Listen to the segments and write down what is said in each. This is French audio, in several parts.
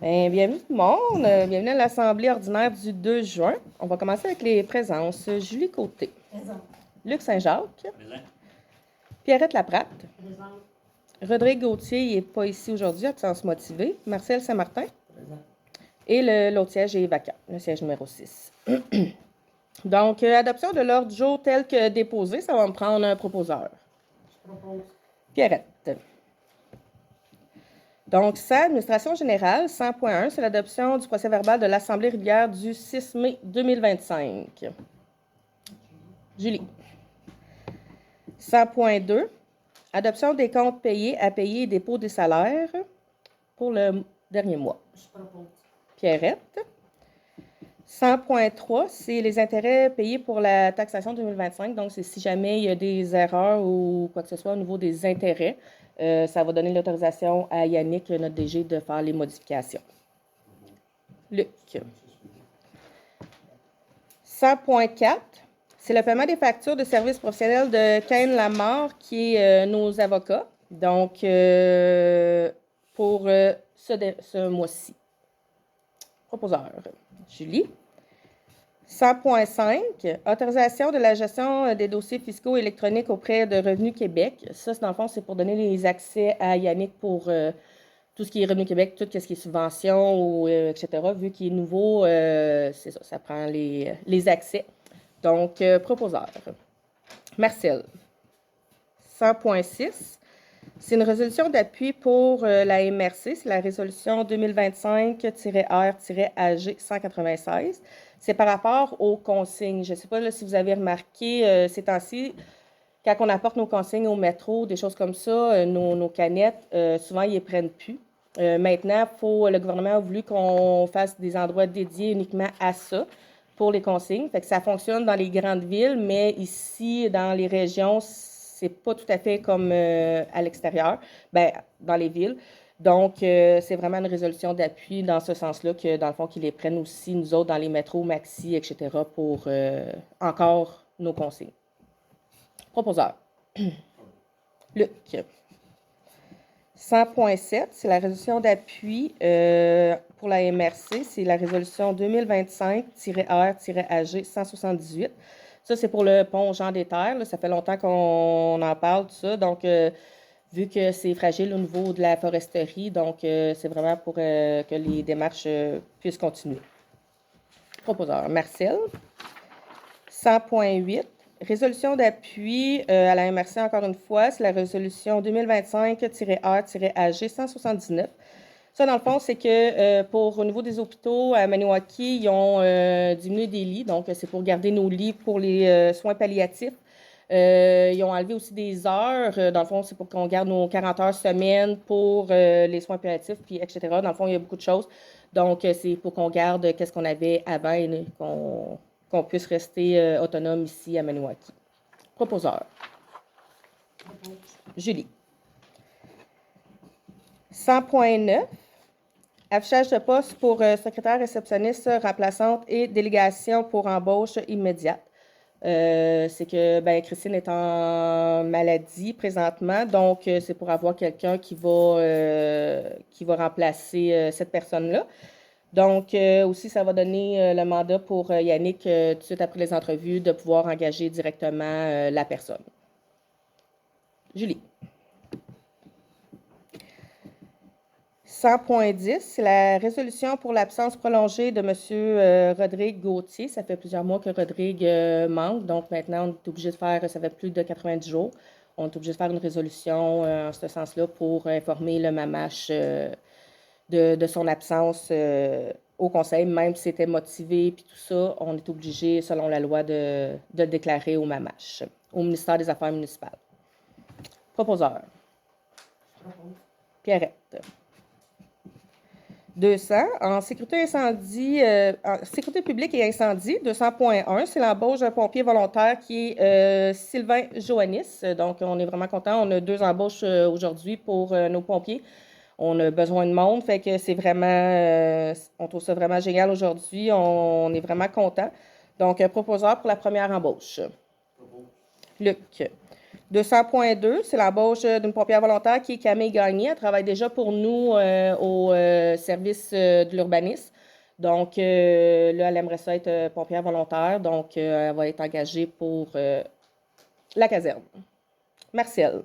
Bien, bienvenue tout le monde. Bienvenue à l'Assemblée ordinaire du 2 juin. On va commencer avec les présences. Julie Côté. Présent. Luc Saint-Jacques. Présent. Pierrette Laprate. Présent. Rodrigue Gauthier, il n'est pas ici aujourd'hui, absence motivée. Marcel Saint-Martin. Présent. Et l'autre siège est vacant, le siège numéro 6. Donc, adoption de l'ordre du jour tel que déposé, ça va me prendre un proposeur. Je propose. Pierrette. Donc, ça, administration générale, 100.1, c'est l'adoption du procès-verbal de l'Assemblée régulière du 6 mai 2025. Julie. 100.2, adoption des comptes payés à payer et dépôt des salaires pour le dernier mois. Je propose. Pierrette. 100.3, c'est les intérêts payés pour la taxation 2025. Donc, c'est si jamais il y a des erreurs ou quoi que ce soit au niveau des intérêts, ça va donner l'autorisation à Yannick, notre DG, de faire les modifications. Luc. 100.4, c'est le paiement des factures de services professionnels de Cain Lamar, qui est nos avocats. Donc, pour ce mois-ci. Proposeur. Julie. 100.5, autorisation de la gestion des dossiers fiscaux électroniques auprès de Revenu Québec. Ça, dans le fond, c'est pour donner les accès à Yannick pour tout ce qui est Revenu Québec, tout ce qui est subvention, ou, etc. Vu qu'il est nouveau, c'est ça, ça prend les accès. Donc, proposeur. Marcel. 100.6, c'est une résolution d'appui pour la MRC, c'est la résolution 2025-R-AG 196. C'est par rapport aux consignes. Je ne sais pas là, si vous avez remarqué ces temps-ci, quand on apporte nos consignes au métro, des choses comme ça, nos canettes, souvent, ils ne les prennent plus. Maintenant, le gouvernement a voulu qu'on fasse des endroits dédiés uniquement à ça pour les consignes. Fait que ça fonctionne dans les grandes villes, mais ici, dans les régions, c'est pas tout à fait comme à l'extérieur, dans les villes. Donc, c'est vraiment une résolution d'appui dans ce sens-là que, dans le fond, qu'ils les prennent aussi, nous autres, dans les métros, maxi, etc., pour encore nos consignes. Proposeur. Luc. 100.7, c'est la résolution d'appui pour la MRC. C'est la résolution 2025-R-AG 178. Ça, c'est pour le pont Jean des Terres. Là. Ça fait longtemps qu'on en parle, tout ça. Donc, vu que c'est fragile au niveau de la foresterie, donc c'est vraiment pour que les démarches puissent continuer. Proposeur. Marcel. 100.8. Résolution d'appui à la MRC, encore une fois, c'est la résolution 2025-R-AG 179. Ça, dans le fond, c'est que au niveau des hôpitaux à Maniwaki, ils ont diminué des lits. Donc, c'est pour garder nos lits pour les soins palliatifs. Ils ont enlevé aussi des heures. Dans le fond, c'est pour qu'on garde nos 40 heures semaine pour les soins palliatifs, puis etc. Dans le fond, il y a beaucoup de choses. Donc, c'est pour qu'on garde qu'est-ce qu'on avait avant et qu'on puisse rester autonome ici à Maniwaki. Proposeur. Julie. 100.9. Affichage de poste pour secrétaire réceptionniste remplaçante et délégation pour embauche immédiate. C'est que Christine est en maladie présentement, donc c'est pour avoir quelqu'un qui va remplacer cette personne-là. Donc, aussi, ça va donner le mandat pour Yannick, tout de suite après les entrevues, de pouvoir engager directement la personne. Julie. 100.10, c'est la résolution pour l'absence prolongée de M. Rodrigue Gauthier. Ça fait plusieurs mois que Rodrigue manque, donc maintenant, on est obligé de faire, ça fait plus de 90 jours, on est obligé de faire une résolution en ce sens-là pour informer le MAMACH de son absence au conseil, même si c'était motivé puis tout ça, on est obligé, selon la loi, de le déclarer au MAMACH, au ministère des Affaires municipales. Proposeur. Pierrette. 200. En sécurité incendie, en sécurité publique et incendie, 200.1, c'est l'embauche d'un pompier volontaire qui est Sylvain Joannis. Donc, on est vraiment content. On a 2 embauches aujourd'hui pour nos pompiers. On a besoin de monde, fait que c'est vraiment, on trouve ça vraiment génial aujourd'hui. On est vraiment content. Donc, proposeur pour la première embauche. Luc. 200.2, c'est l'embauche d'une pompière volontaire qui est Camille Gagné. Elle travaille déjà pour nous au service de l'urbanisme. Donc, là, elle aimerait ça être pompière volontaire. Donc, elle va être engagée pour la caserne. Martial.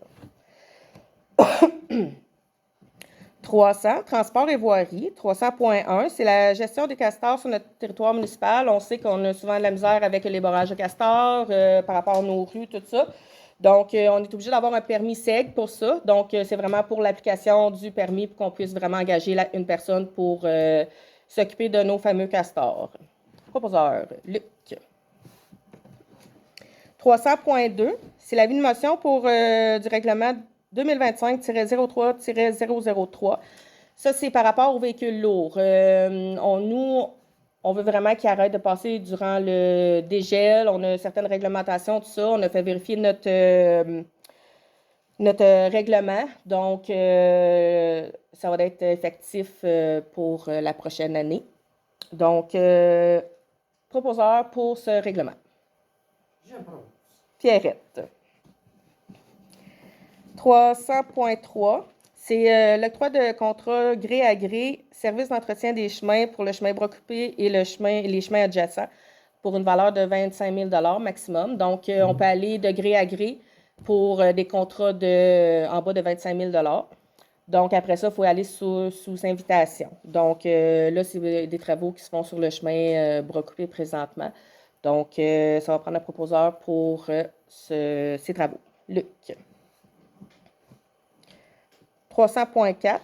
300, transport et voirie. 300.1, c'est la gestion des castors sur notre territoire municipal. On sait qu'on a souvent de la misère avec les barrages de castors par rapport à nos rues, tout ça. Donc, on est obligé d'avoir un permis SEG pour ça. Donc, c'est vraiment pour l'application du permis pour qu'on puisse vraiment engager une personne pour s'occuper de nos fameux castors. Proposeur, Luc. 300.2, c'est l'avis de motion pour du règlement 2025-03-003. Ça, c'est par rapport aux véhicules lourds. On veut vraiment qu'ils arrêtent de passer durant le dégel. On a certaines réglementations, tout ça. On a fait vérifier notre règlement. Donc, ça va être effectif pour la prochaine année. Donc, proposeur pour ce règlement. J'approuve. Pierrette. 300.3, c'est l'octroi de contrat gré à gré, service d'entretien des chemins pour le chemin Bras-Coupé et les chemins adjacents pour une valeur de 25 000 maximum. Donc, on peut aller de gré à gré pour des contrats en bas de 25 000 Donc, après ça, il faut aller sous invitation. Donc, là, c'est des travaux qui se font sur le chemin Bras-Coupé présentement. Donc, ça va prendre un proposeur pour ces travaux. Luc. 300.4,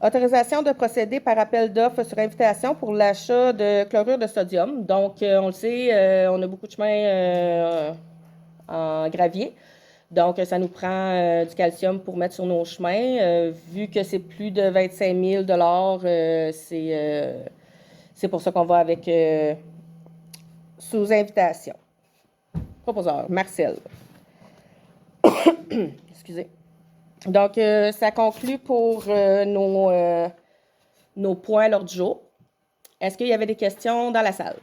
autorisation de procéder par appel d'offres sur invitation pour l'achat de chlorure de sodium. Donc, on le sait, on a beaucoup de chemins en gravier. Donc, ça nous prend du calcium pour mettre sur nos chemins. Vu que c'est plus de 25 000 c'est pour ça qu'on va avec sous invitation. Proposeur, Marcel. Excusez. Donc, ça conclut pour nos points à l'ordre du jour. Est-ce qu'il y avait des questions dans la salle?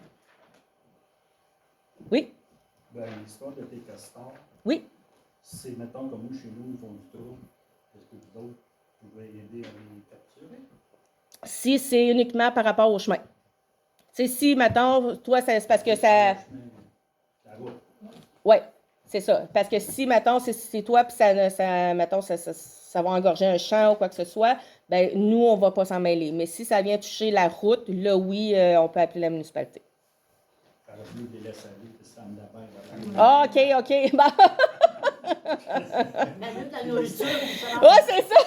Oui? Ben, l'histoire de tes castors, Oui? c'est, mettons, comme nous, chez nous, ils font du trou. Est-ce que vous autres pouvez aider à les capturer? Si c'est uniquement par rapport au chemin. Tu sais, si, mettons, toi, c'est parce que ça... La route. Oui, c'est ça. Parce que si, mettons, c'est toi, puis mettons, ça va engorger un champ ou quoi que ce soit, ben nous, on ne va pas s'en mêler. Mais si ça vient toucher la route, là, oui, on peut appeler la municipalité. Par exemple, les laisse aller, puis ça me l'avait. Ah, OK. Bon. Imagine la nourriture. Oui, c'est ça.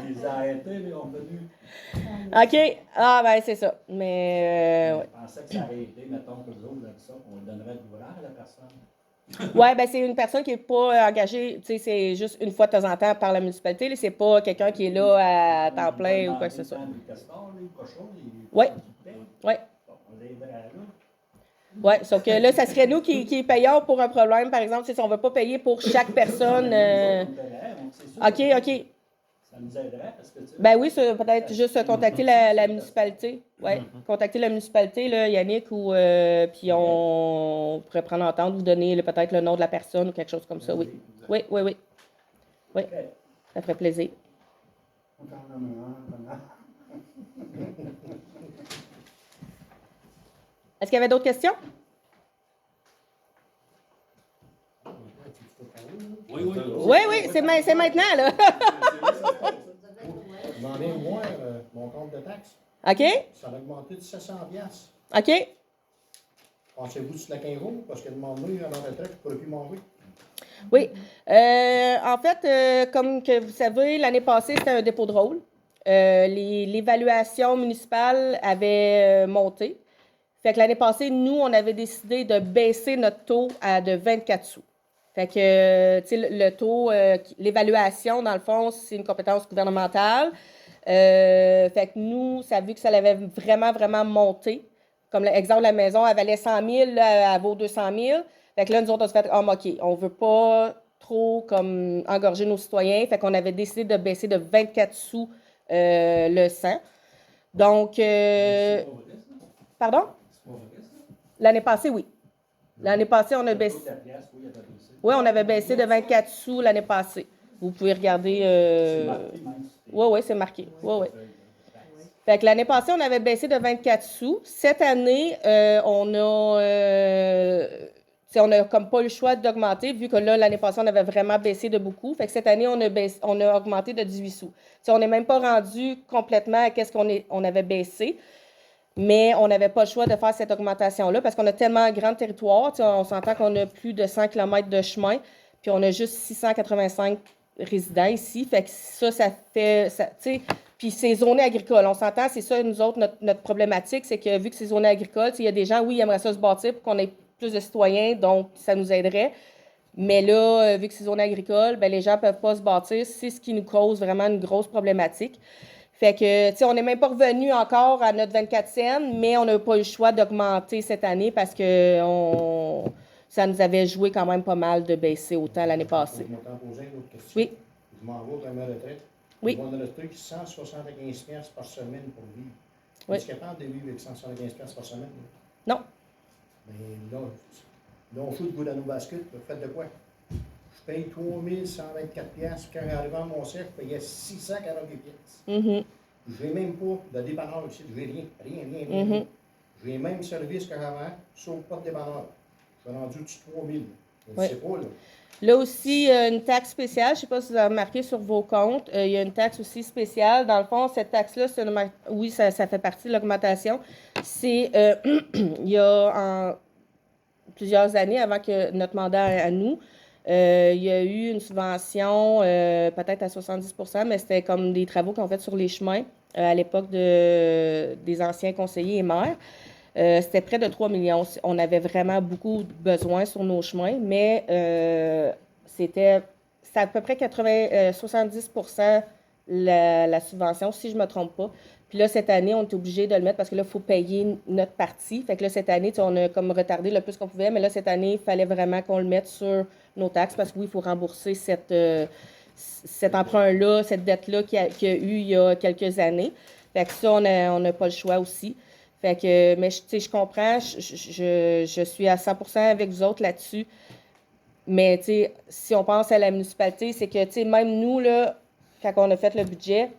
Ils ont arrêté, mais ils ont venu. OK. Ah, ben, c'est ça. Mais, Je pensais que ça aurait été, mettons, que vous autres, ça, qu'on donnerait de l'ouvrage à la personne. ouais, ben, c'est une personne qui n'est pas engagée, tu sais, c'est juste une fois de temps en temps par la municipalité. C'est pas quelqu'un qui est là à temps plein ou quoi que ce soit. Les castors, les cochons, les... Ouais. Ouais. Bon, on l'aiderait là. Oui, sauf que là, ça serait nous qui payons pour un problème, par exemple, si on ne veut pas payer pour chaque personne. OK. Ça nous aiderait parce que, tu sais... Ben oui, peut-être juste contacter la municipalité. Oui, contacter la municipalité, là, Yannick, ou puis on pourrait prendre entente, vous donner peut-être le nom de la personne ou quelque chose comme ça, oui. Oui. Oui, ça ferait plaisir. Est-ce qu'il y avait d'autres questions? Oui, c'est maintenant, là. J'en ai moins mon compte de taxes. OK? Ça a augmenté de 700 $. OK? Pensez-vous sur la 15 jours? Parce que demander à la retraite, je ne pourrais plus manger. Oui. En fait, comme que vous savez, l'année passée, c'était un dépôt de rôle. L'évaluation municipale avait monté. Fait que l'année passée, nous, on avait décidé de baisser notre taux à de 24 sous. Fait que, tu sais, le taux, l'évaluation, dans le fond, c'est une compétence gouvernementale. Fait que nous, ça a vu que ça avait vraiment, vraiment monté. Comme l'exemple, la maison, elle valait 100 000, là, elle vaut 200 000. Fait que là, nous autres, on s'est fait, OK, on veut pas trop, comme, engorger nos citoyens. Fait qu'on avait décidé de baisser de 24 sous le 100. Donc, pardon? L'année passée, oui. L'année passée, on a baissé. La pièce, oui, il y avait baissé. Oui, on avait baissé de 24 sous l'année passée. Vous pouvez regarder. C'est marqué même. Oui, oui, c'est marqué. Oui, oui. Oui. Fait que l'année passée, on avait baissé de 24 sous. Cette année, on a comme pas le choix d'augmenter, vu que là, l'année passée, on avait vraiment baissé de beaucoup. Fait que cette année, on a augmenté de 18 sous. T'sais, on n'est même pas rendu complètement à ce on avait baissé, mais on n'avait pas le choix de faire cette augmentation-là parce qu'on a tellement un grand territoire. On s'entend qu'on a plus de 100 km de chemin, puis on a juste 685 résidents ici. Fait que ça fait... Puis c'est zoné agricole. On s'entend, c'est ça, nous autres, notre problématique, c'est que vu que c'est zoné agricole, il y a des gens, oui, ils aimeraient ça se bâtir pour qu'on ait plus de citoyens, donc ça nous aiderait. Mais là, vu que c'est zone agricole, ben les gens ne peuvent pas se bâtir. C'est ce qui nous cause vraiment une grosse problématique. Fait que, tu sais, on n'est même pas revenu encore à notre 24 cents, mais on n'a pas eu le choix d'augmenter cette année parce que ça nous avait joué quand même pas mal de baisser autant l'année passée. Je vais t'en poser une autre question. Oui. Je m'en vais à ma retraite. Oui. Ils vont donner 175 piastres par semaine pour vivre. Oui. Es-tu capable de vivre avec 175 piastres par semaine? Non. Bien, là, on fout le bout dans nos baskets. Faites de quoi? Je paye 3124 piastres. Quand j'arrive à mon cercle, je payais 648 piastres. Mhm. Je n'ai même pas de dépanneur ici. Je n'ai rien. Mhm. J'ai le même service qu'avant, sauf pas de dépanneur. Je suis rendu au-dessus de 3000. Je ne Oui. sais pas, là. Là aussi, il y a une taxe spéciale. Je ne sais pas si vous avez remarqué sur vos comptes. Il y a une taxe aussi spéciale. Dans le fond, cette taxe-là, oui, ça fait partie de l'augmentation. C'est, il y a plusieurs années, avant que notre mandat à nous, il y a eu une subvention, peut-être à 70 %, mais c'était comme des travaux qu'on fait sur les chemins à l'époque des anciens conseillers et maires. C'était près de 3 millions. On avait vraiment beaucoup de besoins sur nos chemins, mais c'était à peu près 70 % la subvention, si je ne me trompe pas. Puis là, cette année, on est obligé de le mettre parce que là, il faut payer notre partie. Fait que là, cette année, on a comme retardé le plus qu'on pouvait, mais là, cette année, il fallait vraiment qu'on le mette sur nos taxes parce que oui, il faut rembourser cet emprunt-là, cette dette-là qu'il y a eu il y a quelques années. Fait que ça, on n'a pas le choix aussi. Fait que, mais tu sais, je comprends, je suis à 100% avec vous autres là-dessus. Mais tu sais, si on pense à la municipalité, c'est que, tu sais, même nous, là, quand on a fait le budget,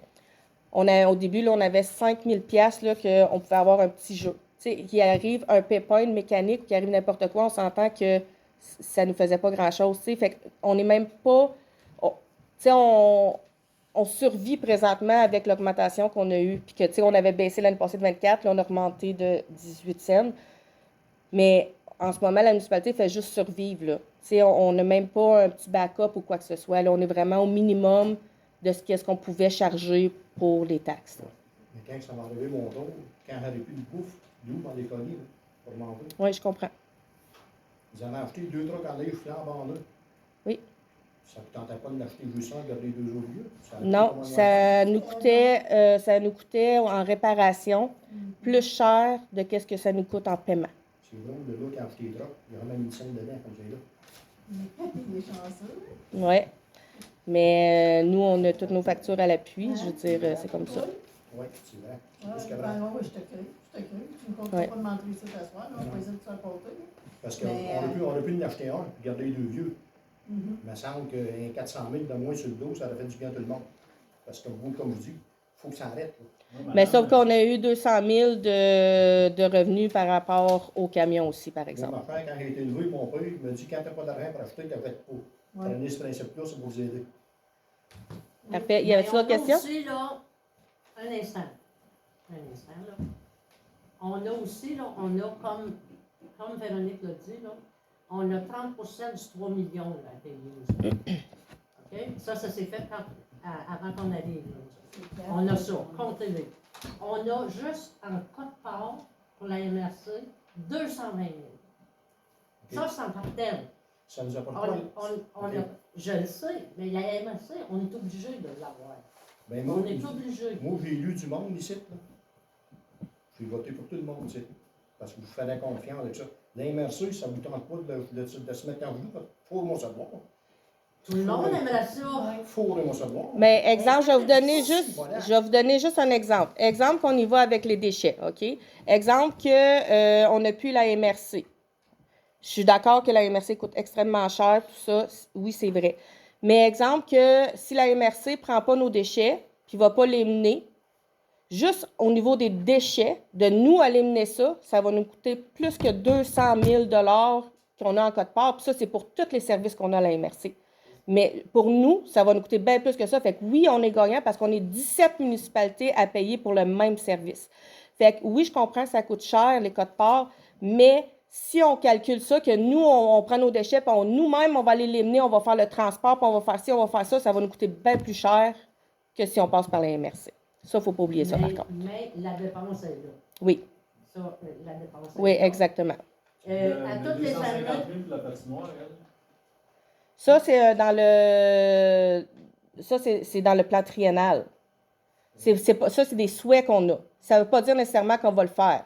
au début, là, on avait 5 000 $ là, qu'on pouvait avoir un petit jeu. Tu sais, qu'il arrive un pépin de mécanique, qu'il arrive n'importe quoi, on s'entend que ça ne nous faisait pas grand-chose, tu sais. Fait qu'on n'est même pas... Tu sais, on survit présentement avec l'augmentation qu'on a eue. Puis que, tu sais, on avait baissé l'année passée de 24, là, on a remonté de 18 cents. Mais en ce moment, la municipalité fait juste survivre, là. Tu sais, on n'a même pas un petit backup ou quoi que ce soit. Là, on est vraiment au minimum de ce qu'on pouvait charger pour les taxes. Là. Mais quand ça va arriver mon tour, quand j'aurai plus de bouffe, d'où dans les colliers, pour manger? Oui, je comprends. Ils en ont acheté 2 trucs en neige flambant neuf. Oui. Ça ne vous tentait pas de l'acheter juste un, de garder 2 autres lieux? Non, ça nous coûtait en réparation plus cher de ce que ça nous coûte en paiement. C'est drôle, de là, quand acheté les trucks, il y a même une scène dedans, comme c'est là. Il est chanceux. Oui. Mais nous, on a toutes nos factures à l'appui. Je veux dire, c'est comme ça. Oui, c'est vrai. Ah, Jusqu'à ben, là. ouais, je te crée. Tu ne comptes Ouais. pas de m'entrer ici t'asseoir, on va essayer de se côté. Parce qu'on Mais, aurait pu en acheter un, puis garder les 2 vieux. Mhm. Il me semble qu'un 400 000 de moins sur le dos, ça aurait fait du bien à tout le monde. Parce que vous, comme je dis, il faut que ça arrête. Là. Mais sauf qu'on a eu 200 000 de revenus par rapport au camion aussi, par Moi, exemple. ma frère, quand j'ai été élevé, mon père, il me dit quand tu n'as pas d'argent pour acheter, tu n'as pas. Ouais. Prenez ce principe-là, c'est pour vous aider. Parfait. Y avait-tu d'autres questions? Aussi, là, un instant, là. On a aussi, là, comme Véronique l'a dit, là, on a 30 % du 3 millions là, à payer aussi. OK? Ça s'est fait avant qu'on arrive. Là. On a ça, comptez-les. On a juste en code-part pour la MRC 220 000. Ça, c'est en partant. Ça nous apporte On Ok. je le sais, mais la MRC, on est obligé de l'avoir. Ben, moi, On est obligé. moi, j'ai lu du monde ici. Là. J'ai voté pour tout le monde ici. Parce que je fais confiance avec ça. La MRC, ça ne vous tente pas de se mettre en joue. Il faut mon savoir. Tout le monde aimerait ça. Il faut mon savoir. Mais exemple, je vais vous donner juste un exemple. Exemple qu'on y va avec les déchets, OK? Exemple que on n'a plus la MRC. Je suis d'accord que la MRC coûte extrêmement cher, tout ça, oui, c'est vrai. Mais exemple que si la MRC ne prend pas nos déchets, puis ne va pas l'éliminer, juste au niveau des déchets, de nous éliminer ça, ça va nous coûter plus que 200 000 qu'on a en quote-part. Puis ça, c'est pour tous les services qu'on a à la MRC. Mais pour nous, ça va nous coûter bien plus que ça. Fait que oui, on est gagnant parce qu'on est 17 municipalités à payer pour le même service. Fait que oui, je comprends que ça coûte cher, les quote-part, mais si on calcule ça, que nous, on prend nos déchets, puis nous-mêmes, on va aller l'éliminer, on va faire le transport, puis on va faire ci, on va faire ça, ça va nous coûter bien plus cher que si on passe par la MRC. Ça, il ne faut pas oublier ça, par contre. Mais la dépense est là. Oui, Ça, la dépense est oui, là. exactement. À toutes les 250 années, 000 pour la patinoire, elle. Ça, c'est dans le... Ça, c'est dans le plan triennal. Ça, c'est des souhaits qu'on a. Ça ne veut pas dire nécessairement qu'on va le faire.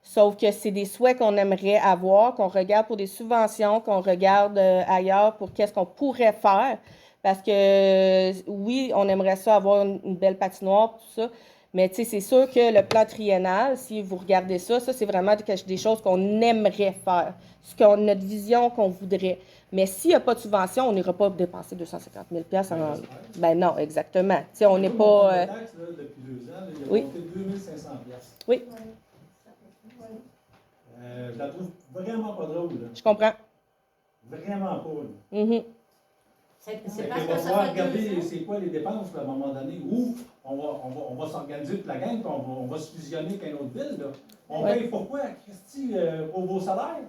Sauf que c'est des souhaits qu'on aimerait avoir, qu'on regarde pour des subventions, qu'on regarde ailleurs pour qu'est-ce qu'on pourrait faire. Parce que, oui, on aimerait ça avoir une belle patinoire, tout ça. Mais, tu sais, c'est sûr que le plan triennal, si vous regardez ça, c'est vraiment des choses qu'on aimerait faire. Notre vision qu'on voudrait. Mais s'il n'y a pas de subvention, on n'ira pas dépenser 250 000 en... Ben non, exactement. Tu sais, on n'est pas... Taxe, là, depuis 2 ans, là, il a Oui. monté 2500 Oui, Je la trouve vraiment pas drôle, là. je comprends. Vraiment pas, là. Mhm. c'est Fait parce qu'on que va ça pouvoir fait regarder 2 ans. c'est quoi les dépenses, là, à un moment donné, où on va s'organiser toute la gang, puis on va se fusionner avec une autre ville, là. On Ouais. paye pourquoi, Christy, pour vos salaires?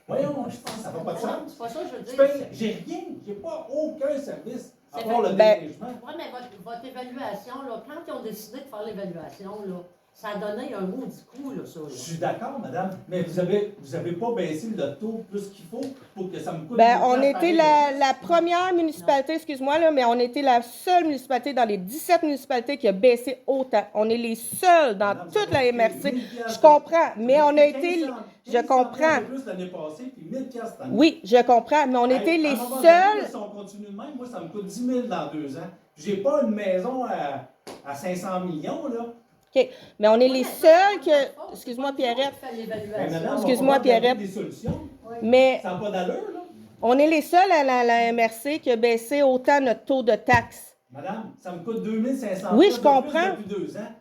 Voyons, je pense que ça n'a pas de sens. C'est pas ça que je veux Je dire. paye, j'ai rien, j'ai pas aucun service, à C'est part le ben- déneigement. Oui, mais votre évaluation, là, quand ils ont décidé de faire l'évaluation, là, ça a donné un maudit coup, là, ça. Je Là. suis d'accord, madame, mais vous avez pas baissé le taux plus qu'il faut pour que ça me coûte. Ben, 1000 on piastres était pareil. la première municipalité, excuse-moi, là, mais on était la seule municipalité dans les 17 municipalités qui a baissé autant. On est les seuls dans Madame, ça toute va la coûter MRC. 1000 Je piastres. comprends, mais Ça on a coûte été... 1500 Je comprends. piastres de plus l'année passée, puis 1000 piastres cette année. Oui, je comprends, mais on Hey, était à les un moment donné, là, seuls... si on continue de même, moi, ça me coûte 10 000 dans 2 ans. J'ai pas une maison à 500 millions, là. OK, mais on est Oui, les mais ça, seuls c'est pas que... votre faute. Excuse-moi, C'est pas vous Pierrette. qui faites Mais l'évaluation. madame, Excuse-moi, on va regarder Pierrette. des solutions. Mais Ça n'a pas d'allure, là. on est les seuls à la MRC qui a baissé autant notre taux de taxes. Madame, ça me coûte 2500 Oui, piastres je de comprends. plus depuis 2 ans.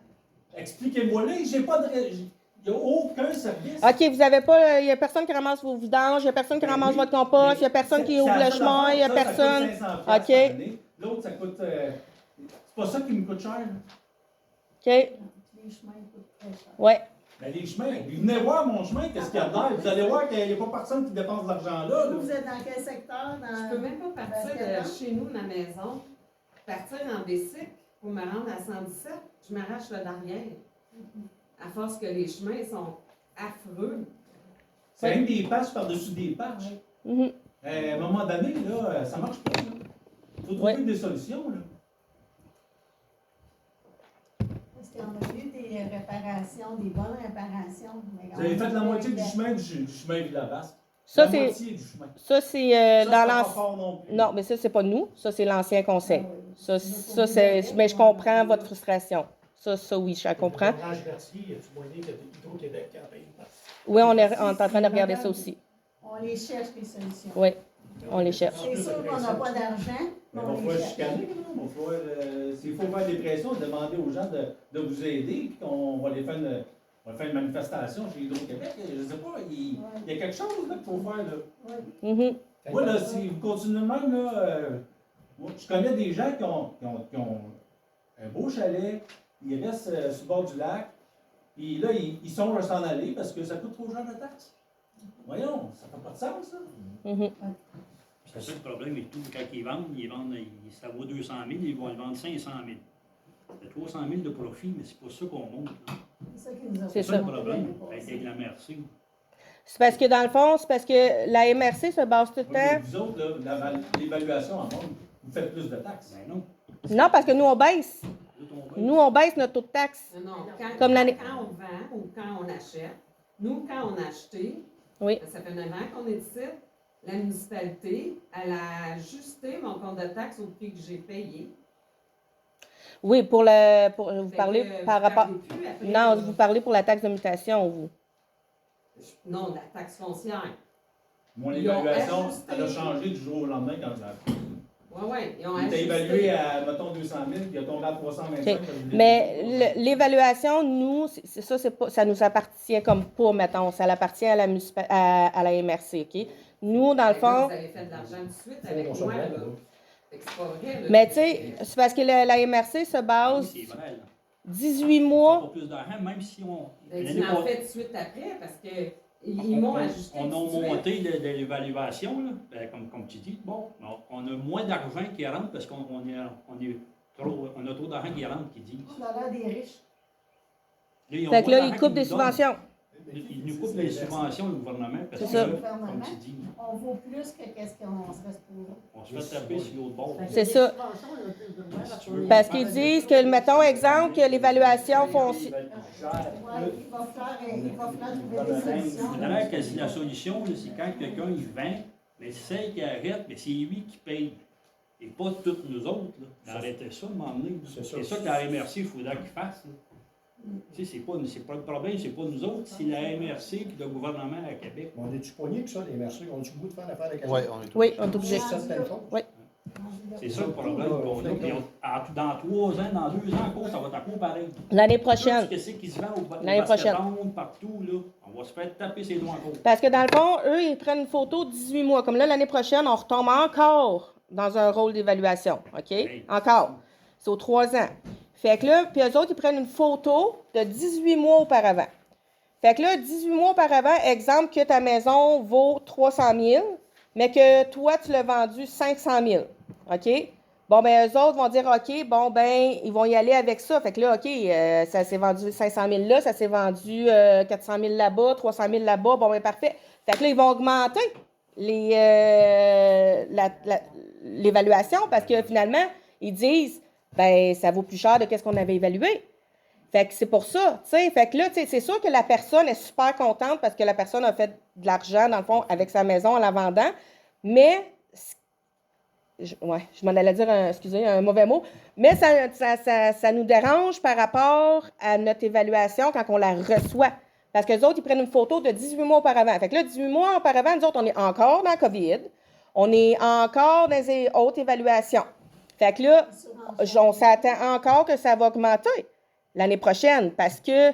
Expliquez-moi là, j'ai pas de... Il n'y a aucun service. OK, vous avez pas... Il n'y a personne qui ramasse vos vidanges, il n'y a personne qui Ben ramasse oui, votre compost, il n'y a mais personne qui c'est ouvre la le seule chemin, il n'y a affaire. Ça personne... coûte 500 OK. par année. L'autre, ça coûte... c'est pas ça qui me coûte cher. là. OK, Les chemins coûtent très cher. ouais. Ben, les chemins, venez voir mon chemin, qu'est-ce qu'il y a dedans. Vous allez voir qu'il n'y a pas personne qui dépense de l'argent là. Vous êtes dans quel secteur? Dans... Je peux même pas partir Basket-ball? de chez nous, de ma maison, partir en bicycle pour me rendre à 117. Je m'arrache le derrière. À force que les chemins sont affreux. C'est même des patchs par-dessus des patchs. Mhm. À un moment donné, là, ça marche pas. Il faut trouver Ouais. des solutions. Là. Est-ce qu'on a eu des réparations, des bonnes réparations? Mais Vous avez on fait la a moitié fait du chemin du chemin Villavasque. Ça, La c'est... moitié du chemin. Ça, c'est Ça, dans c'est pas l'ancien... fort non plus. Non, mais ça, c'est pas nous. Ça, c'est l'ancien conseil. Ah oui. Ça, c'est... Mais je comprends votre frustration. Ça, oui, je la comprends. L'orage Berthier, y a-tu moyen que Hydro-Québec en paye? Oui, on est en train de regarder ça aussi. On les cherche, les solutions. Oui, on les cherche. C'est sûr qu'on n'a pas d'argent, Mais mais il va on les falloir cherche. chicaner. Il va falloir, s'il faut faire des pressions, demander aux gens de vous aider, puis qu'on va les faire une manifestation chez Hydro-Québec. Je ne sais pas, il y a quelque chose là, qu'il faut faire. Là. Mhm. Moi, là, si vous continuez de même, là, moi, je connais des gens qui ont un beau chalet, ils restent sur le bord du lac, puis là, ils sont à s'en aller parce que ça coûte trop cher de taxes. Voyons, ça fait pas de sens, ça. Mhm. C'est ça le problème et tout. Quand ils vendent, ça vaut 200 000, ils vont le vendre 500 000. C'est 300 000 de profit, mais c'est pas ça qu'on monte. Là. C'est ça qui nous a C'est C'est ça. ça le problème avec la MRC. C'est parce que, dans le fond, c'est parce que la MRC se base tout le Oui, mais temps... vous autres, là, l'évaluation en monde, vous faites plus de taxes. Ben non. Non, parce que nous, on baisse. Nous, on Nous, on baisse notre taux de taxe. Non, Comme l'année- quand on vend ou quand on achète, nous, quand on a acheté, Oui. ça fait 9 ans qu'on est ici, la municipalité, elle a ajusté mon compte de taxe au prix que j'ai payé. Oui, pour vous Fait parlez que par vous rapport... parlez plus après, Non, là. vous parlez pour la taxe de mutation, vous. Non, de la taxe foncière. Mon Ils ont évaluation, ajusté. elle a changé du jour au lendemain quand j'ai. Oui, ils ont Il était ajusté. évalué à, mettons, 200 000, puis il a tombé à 325. OK. Mais l'évaluation, nous, ça, c'est pas, ça nous appartient comme pas, mettons. Ça appartient à à la MRC, OK? Nous, dans le Fait que là, fond... Vous avez fait de l'argent tout de suite Faut avec qu'on se moi, là. voit, là. Fait que c'est pas vrai, là. Mais tu sais, c'est parce que la MRC se Oui, base c'est vrai, là. 18 On mois. fait pas plus d'argent, même si on. Ben, l'année tu l'en passée, fais tout de suite après parce que ils m'ont ajusté. On tout de a suite. monté de l'évaluation, là, comme tu dis. Bon, on a moins d'argent qui rentre parce qu'on a trop d'argent qui rentre, qui dit. On a l'air des riches. Là, ils ont Fait que moins là, ils d'argent coupent qu'ils des nous donnent. subventions. Ils nous coupent les subventions, le gouvernement, parce C'est que, ça. comme tu dis, On vaut plus que qu'est-ce qu'on serait supposé. on se fait taper sur l'autre bord. Fait que C'est les ça. subventions, on a plus de droit, Si tu veux. Parce qu'ils disent que, mettons, exemple, que l'évaluation foncière... Ouais, il va falloir trouver des solutions. C'est l'air que la solution, là, c'est quand quelqu'un il vend, mais c'est qu'il arrête, mais c'est lui qui paye. Et pas toutes nous autres. Là. Arrêtez ça, à un moment donné. C'est ça. C'est ça que la MRC, il faudra qu'il fasse. Là. Tu sais, c'est pas le problème, c'est pas nous autres, c'est la MRC qui est le gouvernement à Québec. On est-tu poignés que ça, les MRC? On a-tu le goût de faire l'affaire avec Oui, on est Oui, on est obligé. certaines choses? Oui. C'est ça le problème qu'on a. Puis dans 3 ans, dans 2 ans, encore, ça va être encore pareil. L'année prochaine. Qu'est-ce qui se vend au L'année prochaine. partout, là, on va se faire taper ses doigts encore. Parce que dans le fond, eux, ils prennent une photo de 18 mois. Comme là, l'année prochaine, on retombe encore dans un rôle d'évaluation. OK? Oui. Encore. C'est aux 3 ans. Fait que là, puis eux autres, ils prennent une photo de 18 mois auparavant. Fait que là, 18 mois auparavant, exemple que ta maison vaut 300 000, mais que toi, tu l'as vendu 500 000. OK? Bon, ben eux autres vont dire, OK, bon, ben, ils vont y aller avec ça. Fait que là, OK, ça s'est vendu 500 000 là, ça s'est vendu 400 000 là-bas, 300 000 là-bas. Bon, ben, parfait. Fait que là, ils vont augmenter l'évaluation parce que finalement, ils disent, ben, ça vaut plus cher de ce qu'on avait évalué. Fait que c'est pour ça, tu sais. Fait que là, tu sais, c'est sûr que la personne est super contente parce que la personne a fait de l'argent, dans le fond, avec sa maison en la vendant. Mais, je m'en allais dire, excusez, un mauvais mot, mais ça nous dérange par rapport à notre évaluation quand on la reçoit. Parce que les autres, ils prennent une photo de 18 mois auparavant. Fait que là, 18 mois auparavant, nous autres, on est encore dans la COVID. On est encore dans les hautes évaluations. Fait que là, on s'attend encore que ça va augmenter l'année prochaine parce que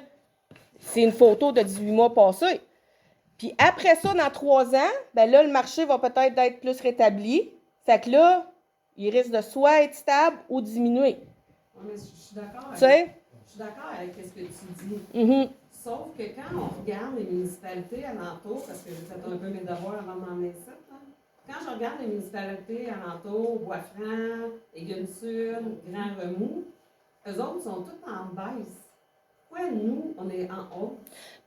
c'est une photo de 18 mois passés. Puis après ça, dans 3 ans, ben là, le marché va peut-être être plus rétabli. Fait que là, il risque de soit être stable ou diminuer. Ouais, mais je suis d'accord Tu sais? Je suis d'accord avec ce que tu dis. Mhm. Sauf que quand on regarde les municipalités alentours, parce que j'ai fait un peu mes devoirs avant de m'en aller ici, hein, quand je regarde les municipalités alentours, Bois-Franc, Égueule-Sud, Grand-Remous, eux autres sont toutes en baisse. Pourquoi nous, on est en haut?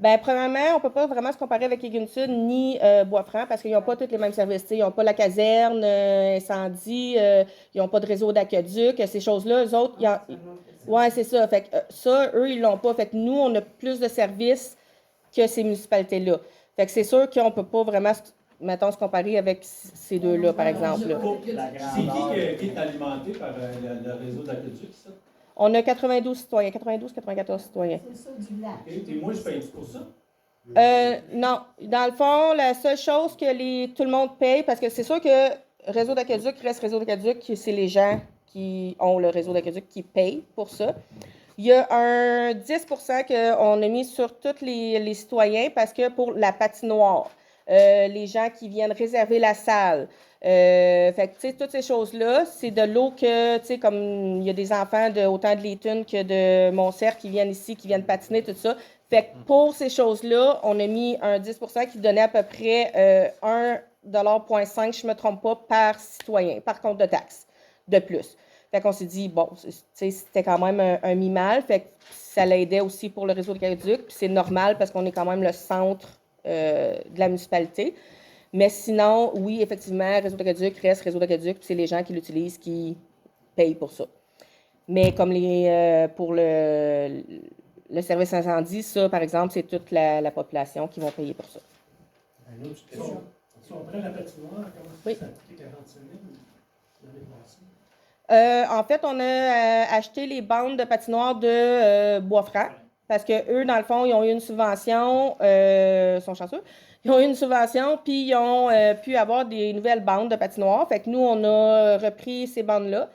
Bien, premièrement, on ne peut pas vraiment se comparer avec Égueule-Sud ni Bois-Franc parce qu'ils n'ont pas tous les mêmes services. Ils n'ont pas la caserne, incendie, ils n'ont pas de réseau d'aqueduc, ces choses-là. Eux autres, oui, c'est ça. Fait que ça, eux, ils ne l'ont pas. Fait que nous, on a plus de services que ces municipalités-là. Fait que c'est sûr qu'on ne peut pas vraiment, mettons, se comparer avec ces deux-là, par exemple. là. C'est qui est alimenté par le réseau d'aqueduc, ça? On a 92 citoyens, 92-94 citoyens. C'est ça du lac. OK. Et moi, je paye pour ça? Non. Dans le fond, la seule chose que tout le monde paye, parce que c'est sûr que réseau d'aqueduc reste réseau d'aqueduc, c'est les gens qui ont le réseau d'aqueduc qui payent pour ça. Il y a un 10 qu'on a mis sur tous les citoyens parce que pour la patinoire, les gens qui viennent réserver la salle, fait que, tu sais, toutes ces choses-là, c'est de l'eau que, tu sais, comme il y a des enfants autant de Layton que de Montserrat qui viennent ici, qui viennent patiner, tout ça. Fait que pour ces choses-là, on a mis un 10 qui donnait à peu près 1,5 $, je ne me trompe pas, par citoyen, par compte de taxe, de plus. Fait qu'on s'est dit, bon, tu sais, c'était quand même un mi-mal, fait que ça l'aidait aussi pour le réseau de Caduc, puis c'est normal parce qu'on est quand même le centre de la municipalité. Mais sinon, oui, effectivement, réseau d'aqueduc reste réseau d'aqueduc, puis c'est les gens qui l'utilisent qui payent pour ça. Mais comme pour le service incendie, ça, par exemple, c'est toute la population qui vont payer pour ça. Une autre question. Si on prend la patinoire, comment Oui. ça a coûté 45 000 l'année passée? En fait, on a acheté les bandes de patinoire de Bois-Franc parce que eux, dans le fond, ils ont eu une subvention, ils sont chanceux, ils ont eu une subvention, puis ils ont pu avoir des nouvelles bandes de patinoires. Fait que nous, on a repris ces bandes-là.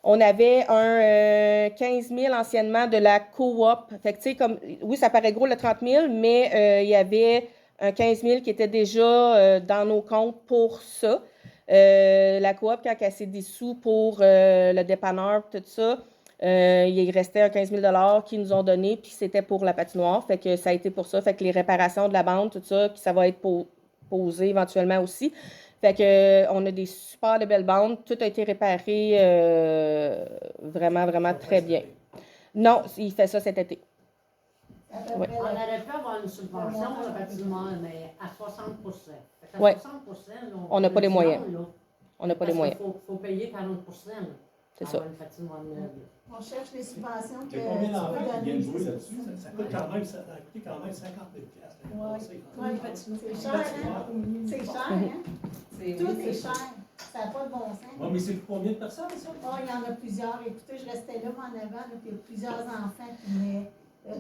On avait un 15 000 anciennement de la coop. Fait que, tu sais, comme, oui, ça paraît gros le 30 000, mais il y avait un 15 000 qui était déjà dans nos comptes pour ça. La coop, quand elle s'est dissous pour le dépanneur, tout ça, il restait un 15 000 qu'ils nous ont donné, puis c'était pour la patinoire. Fait que ça a été pour ça. Fait que les réparations de la bande, tout ça, puis ça va être posé éventuellement aussi. Fait que on a des super de belles bandes. Tout a été réparé vraiment, vraiment très bien. Non, il fait ça cet été. À peu Ouais. près On la- aurait pu avoir une subvention pour le bâtiment, mais à 60 Fait qu'à Ouais. 60 là, On n'a pas les dit moyens. non, là. On n'a pas les Parce moyens. qu'il faut payer 40 là, C'est pour ça. avoir une patinoire neuve. On cherche les subventions que Il y a combien tu d'enfants peux qui donner. viennent jouer là-dessus? Ça coûte quand même, ça a coûté quand même 50 000 l'année Ouais. passée. Ouais, c'est cher, hein? C'est cher, hein? Tout est cher. Ça n'a pas de bon sens. Ouais, mais c'est pour combien de personnes, ça? Oh, il y en a plusieurs. Écoutez, je restais là en avant, là, puis il y a plusieurs enfants qui venaient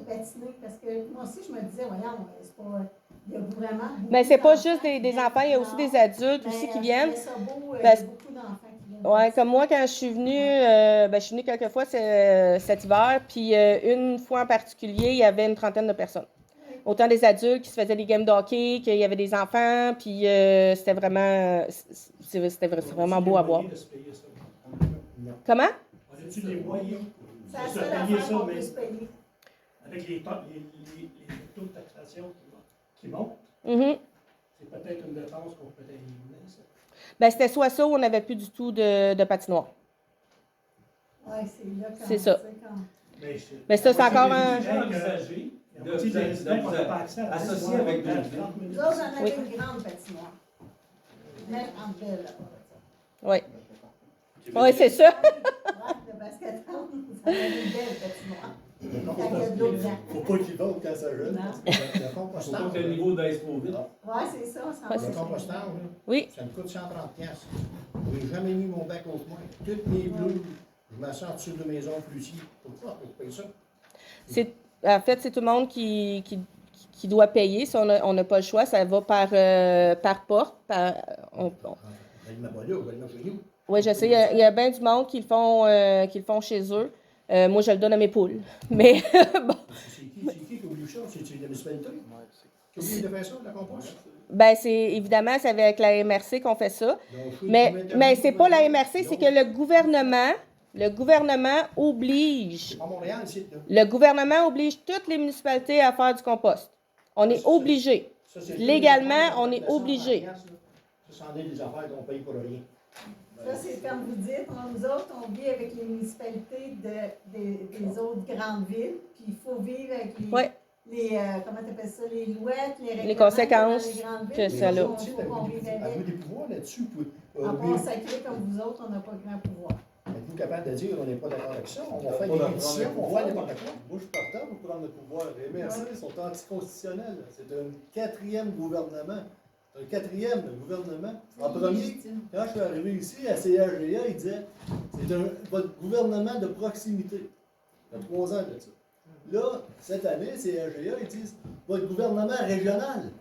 patiner parce que moi aussi, je me disais, voyons, c'est pas. Il y a vraiment. Mais c'est pas juste des des enfants, il y a aussi des adultes aussi qui viennent. Ça beau, il y Parce- a beaucoup d'enfants qui viennent. Ouais, comme moi, quand je suis venue, je suis venue quelques fois cet hiver, puis une fois en particulier, il y avait une trentaine de personnes. Autant des adultes qui se faisaient des games de hockey, qu'il y avait des enfants, puis c'était vraiment, c'est vraiment beau à voir. De se payer ça. Non. Comment? On a-tu les moyens C'est la de se seule payer affaire ça, qu'on mais peut se payer. avec les taux de taxation qui montent, Mhm. c'est peut-être une dépense qu'on peut éliminer, ça. Ben, c'était soit ça ou on n'avait plus du tout de patinoire. Oui, c'est là quand C'est ça. tu sais, quand- Mais ça, c'est encore un- J'ai envisagé Il y de a aussi des résidents qui vous n'ont pas accès à associer avec d'autres villes. Nous autres, j'en avais Oui. une grande patinoire. Même en belle, là. Oui. Oui, c'est ça. Ouais, le basket ça avait une belle patinoire. Quand il y a de l'eau dedans. Faut pas qu'il vote quand ça jeune. Non. Le Faut compostage, pas que le niveau d'aise trop vite. Ouais, c'est ça, ça Ouais, va. le compostage, là, Oui. ça me coûte 130 piastres. Je n'ai jamais mis mon bac au coin. Toutes mes bleus, je m'assois en dessous de maison plusieurs. Pourquoi? Pour payer ça. En fait, c'est tout le monde qui doit payer. Si on n'a pas le choix, ça va par porte. Elle ne m'a pas là, elle m'a chez nous. Oui, je sais, il y a bien du monde qui le font chez eux. Moi, je le donne à mes poules. Mais bon, C'est qui qui oublie ça? C'est la municipalité? Qui oublie de faire ça, la compost? ben c'est avec la MRC qu'on fait ça. Donc, je suis Mais c'est pas la MRC, Non. c'est que le gouvernement oblige. C'est pas Montréal, c'est là. Le gouvernement oblige toutes les municipalités à faire du compost. On est obligé. Ça, c'est Légalement, on est 130 obligé. piastres, là. Ça, c'en est des affaires qu'on paye pour rien. Ça, c'est comme vous dites, nous autres, on vit avec les municipalités des autres grandes villes, puis il faut vivre avec Ouais. comment tu appelles ça, les louettes, les règlements conséquences dans les grandes villes, que puis ça a. il faut Avez-vous qu'on vive avec. avez-vous des pouvoirs là-dessus? À part sacré comme vous autres, on n'a pas grand pouvoir. Êtes-vous capable de dire on n'est pas d'accord avec ça? On va Pas faire d'en des prendre pétitions, le on va faire pouvoir. n'importe quoi. Moi, je suis partant pour prendre le pouvoir. Les MRC sont anticonstitutionnels. C'est un quatrième gouvernement. Un quatrième gouvernement. En premier, quand je suis arrivé ici, à CAGA, il disait c'est votre gouvernement de proximité. Il y a 3 ans de ça. Là, cette année, CAGA, ils disent votre gouvernement régional.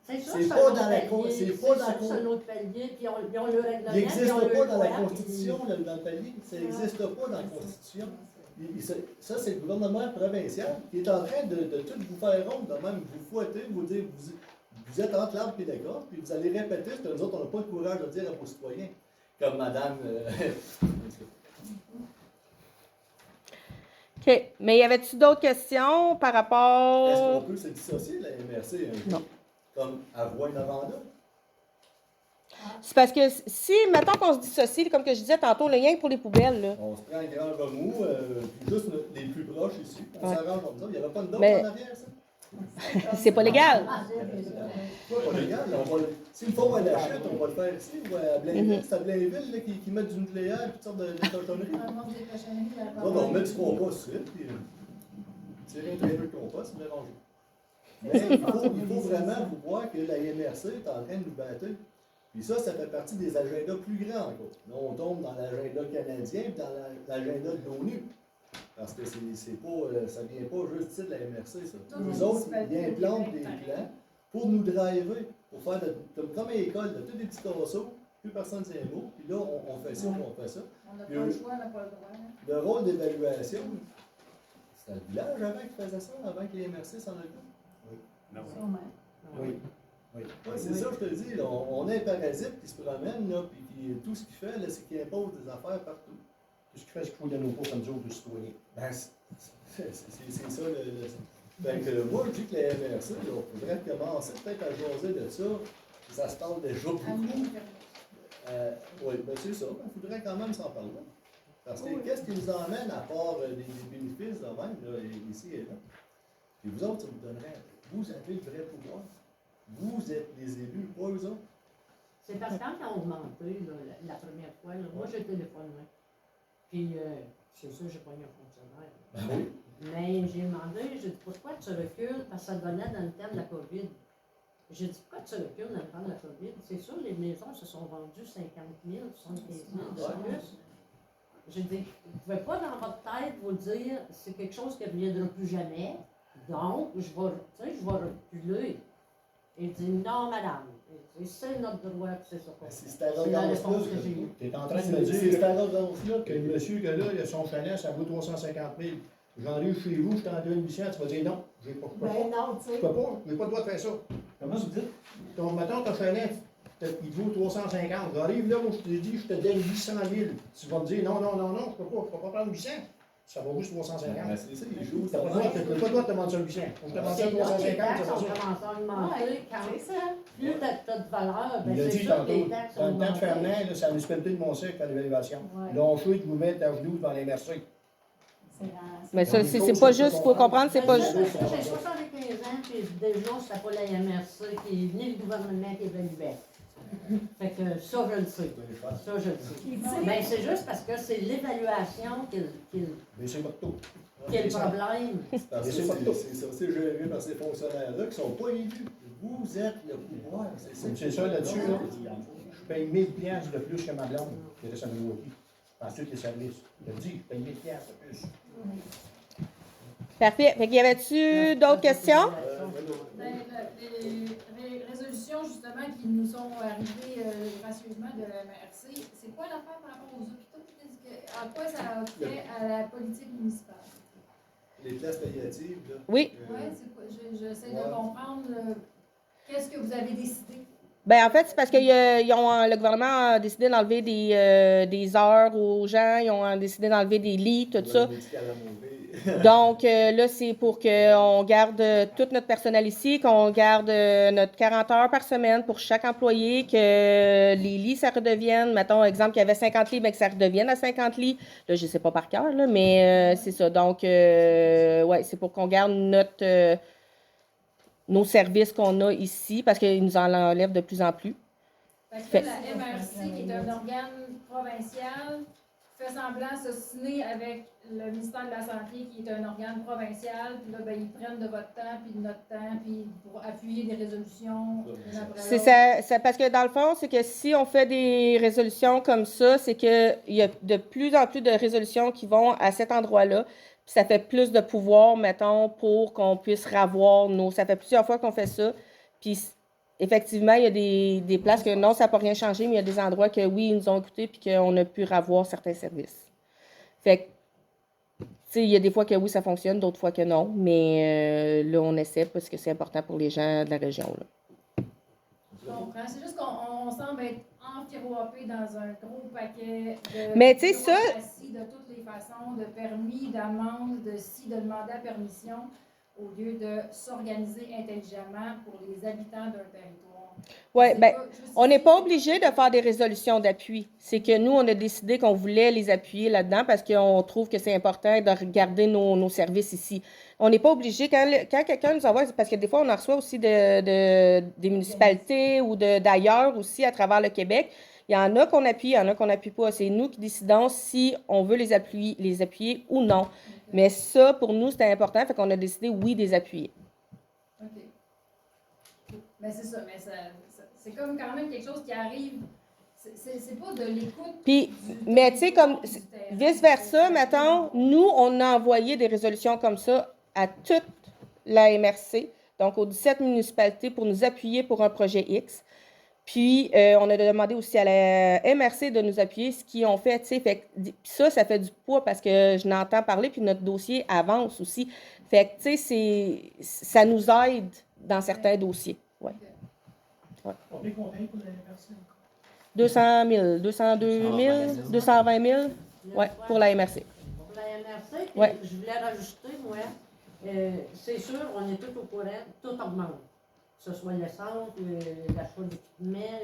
C'est sûr C'est que c'est pas un dans autre la palier, con- c'est c'est pas sûr dans la que c'est un autre palier, puis ils ont le règlement, Il n'existe puis ils ont pas le dans la loi, Constitution, dans le palier. Ça n'existe pas dans la Constitution. Ça, c'est le gouvernement provincial qui est en train de tout vous faire ronde, de même vous fouetter, vous dire vous êtes entre l'arbre et la corde, puis vous allez répéter ce que nous autres, on n'a pas le courage de dire à vos citoyens. Comme madame. OK. Mais y avait-tu d'autres questions par Est-ce rapport. qu'on peut se dissocier de la MRC un jour? Non. Comme avoir une agenda? C'est parce que si, mettons qu'on se dissocie, comme que je disais tantôt, le lien pour les poubelles, là. On se prend un grand remous, puis juste les plus proches ici. On Ouais. s'arrange comme ça. Il n'y avait pas une dose Mais- en arrière, ça? C'est pas légal. Pas légal, là, s'il faut à la chute, on va le faire ici, ou à Blainville. C'est à Blainville là, qui mettent du nucléaire et toutes sortes de cochonneries. On met du compost ici, puis tirer un trailer de compost, c'est mélangé. Mais il faut vraiment vous voir que la MRC est en train de nous battre. Puis ça fait partie des agendas plus grands encore. Là, on tombe dans l'agenda canadien et dans l'agenda de l'ONU. Parce que c'est pas, ça vient pas juste ici de la MRC, ça. Toutes Nous les autres, municipalités ils implantent au des Québec, plans pour nous driver, pour faire comme à l'école, de tous des petits casseaux, plus personne ne sait un mot, puis là, on fait ça, on fait ça. On n'a pas le choix, on n'a pas le droit. Hein. Le rôle d'évaluation, c'était le village avant qui faisait ça, avant que les MRC s'en occupent. Ben oui. Sûrement. Oui. Oui. Ouais, c'est ça, je te dis, là, on est un parasite qui se promène, là, puis tout ce qu'il fait, là, c'est qu'il impose des affaires partout. Tout ce qui fait ce qu'il faut de nos pauvres comme nous autres, les citoyens. Ben, c'est ça le. Fait que moi, je dis que la MRC, là, on faudrait commencer peut-être à jaser de ça. Ça se parle déjà beaucoup. Oui, ben c'est ça. Il faudrait quand même s'en parler. Parce que qu'est-ce qui nous emmène à part des bénéfices de même, là, ici et là? Et vous autres, ça vous donnerait. Vous avez le vrai pouvoir. Vous êtes les élus, pas eux autres. C'est parce que quand ils ont augmenté là, la première fois, là, moi j'ai téléphoné. Puis c'est sûr, j'ai pas eu un fonctionnaire. Ben oui. Mais j'ai demandé, j'ai dit pourquoi tu recules? Parce que ça donnait dans le temps de la COVID. J'ai dit pourquoi tu recules dans le temps de la COVID? C'est sûr, les maisons se sont vendues 50 000, 75 000 de plus. J'ai dit, vous ne pouvez pas dans votre tête vous dire c'est quelque chose qui ne reviendra plus jamais. Donc, je vais reculer. Il dit non, madame. Il dit, c'est notre droit, c'est ça. C'est cette C'est la arrogance-là. réponse que j'ai eue. Tu es en train de me C'est dire cette arrogance-là que le monsieur que là, il a son chalet, ça vaut 350 000. J'en ai eu chez vous, je t'en donne 800, tu vas dire non, je ne peux pas. Ben non, tu Je sais. peux pas, j'ai pas le droit de faire ça. Comment vous dites? Donc, mettons, ton chalet, il vaut 350. J'arrive là, moi, je te dis, je te donne 800 000. Tu vas me dire non, je peux pas prendre 800. Ça va juste 350. Ben, c'est ça, ils jouent. Tu n'as pas le droit de te demander ça 800. Je te demande ça C'est là que les 350, taxes c'est ont pas ça. commencé à augmenter. Ouais, Quand c'est ça. plus t'as de valeur, ben Il a c'est dit sûr que tantôt, les taxes dans ont le temps de augmenté. Fernand, là, c'est la municipalité de Montserrat faire l'évaluation. Ouais. Lâchez de vous mettre à genoux devant les MRC. Mais ça, c'est pas juste, il faut comprendre, c'est pas Ben, juste. ça, j'ai 75 ans, puis déjà, c'était pas la MRC qui est ni le gouvernement qui évaluait. Fait que ça, je le sais. Ça, je le sais. Puis, tu sais, Ben, c'est juste parce que c'est l'évaluation qui Mais c'est votre tour. est le problème. Parce que c'est géré par ces fonctionnaires-là qui ne sont pas élus. Vous êtes le pouvoir. C'est ça là-dessus, là. Je paye 1000 piastres de plus que ma blonde qui reste à Milwaukee. Ensuite, les services. Je te dis, je paye 1000 piastres de plus. Parfait. Fait qu'il y avait-tu d'autres questions? Ben, les résolutions, justement, qui nous sont arrivées gracieusement de la MRC, c'est quoi l'affaire par rapport aux hôpitaux? À quoi ça fait à la politique municipale? Les classes palliatives, là. Oui. Oui, c'est quoi? J'essaie de comprendre qu'est-ce que vous avez décidé. Ben en fait, c'est parce que le gouvernement a décidé d'enlever des heures aux gens, ils ont décidé d'enlever des lits, tout ça. Le médical à mourir. Donc là, c'est pour qu'on garde tout notre personnel ici, qu'on garde notre 40 heures par semaine pour chaque employé, que les lits, ça redevienne, mettons, exemple, qu'il y avait 50 lits, mais que ça redevienne à 50 lits. Là, je ne sais pas par cœur, là, mais c'est ça. Donc, ouais, c'est pour qu'on garde nos services qu'on a ici, parce qu'ils nous en enlèvent de plus en plus. Fait que la MRC, qui est un organe provincial, fait semblant de s'ostiner avec le ministère de la Santé, qui est un organe provincial, puis là, ben, ils prennent de votre temps, puis de notre temps, puis pour appuyer des résolutions. C'est ça, parce que dans le fond, c'est que si on fait des résolutions comme ça, c'est qu'il y a de plus en plus de résolutions qui vont à cet endroit-là, puis ça fait plus de pouvoir, mettons, pour qu'on puisse ravoir nos... Ça fait plusieurs fois qu'on fait ça, puis effectivement, il y a des places que non, ça n'a pas rien changé, mais il y a des endroits que oui, ils nous ont écoutés, puis qu'on a pu ravoir certains services. Fait que, tu sais, il y a des fois que oui, ça fonctionne, d'autres fois que non, mais là, on essaie parce que c'est important pour les gens de la région, là. Je comprends. C'est juste qu'on semble être enfiroppé dans un gros paquet de Mais tu sais, ça- bureaucratie de toutes les façons, de permis, d'amende, de demander la permission, au lieu de s'organiser intelligemment pour les habitants d'un territoire. Oui, C'est bien, pas juste on n'est ici, pas c'est- obligé de faire des résolutions d'appui. C'est que nous, on a décidé qu'on voulait les appuyer là-dedans parce qu'on trouve que c'est important de regarder nos services ici. On n'est pas obligé, quand quelqu'un nous envoie, parce que des fois, on en reçoit aussi des municipalités ou d'ailleurs aussi à travers le Québec. Il y en a qu'on appuie, il y en a qu'on n'appuie pas. C'est nous qui décidons si on veut les appuyer ou non. Mais ça, pour nous, c'était important, fait qu'on a décidé, oui, de les appuyer. OK. Mais c'est ça, c'est comme quand même quelque chose qui arrive. C'est pas de l'écoute. Puis, mais tu sais, comme vice-versa, mettons, nous, on a envoyé des résolutions comme ça à toute la MRC, donc aux 17 municipalités pour nous appuyer pour un projet X. Puis, on a demandé aussi à la MRC de nous appuyer, ce qu'ils ont fait, tu sais. Fait que ça fait du poids parce que je n'entends parler, puis notre dossier avance aussi. Fait que, tu sais, ça nous aide dans certains dossiers. Ouais. Combien qu'on paye pour la MRC? 200 000, 202 000, 220 000, ouais, pour la MRC. Pour la MRC, puis Ouais. je voulais rajouter, moi, c'est sûr, on est tous au courant, tout augmente. Que ce soit l'essence, l'achat d'équipements,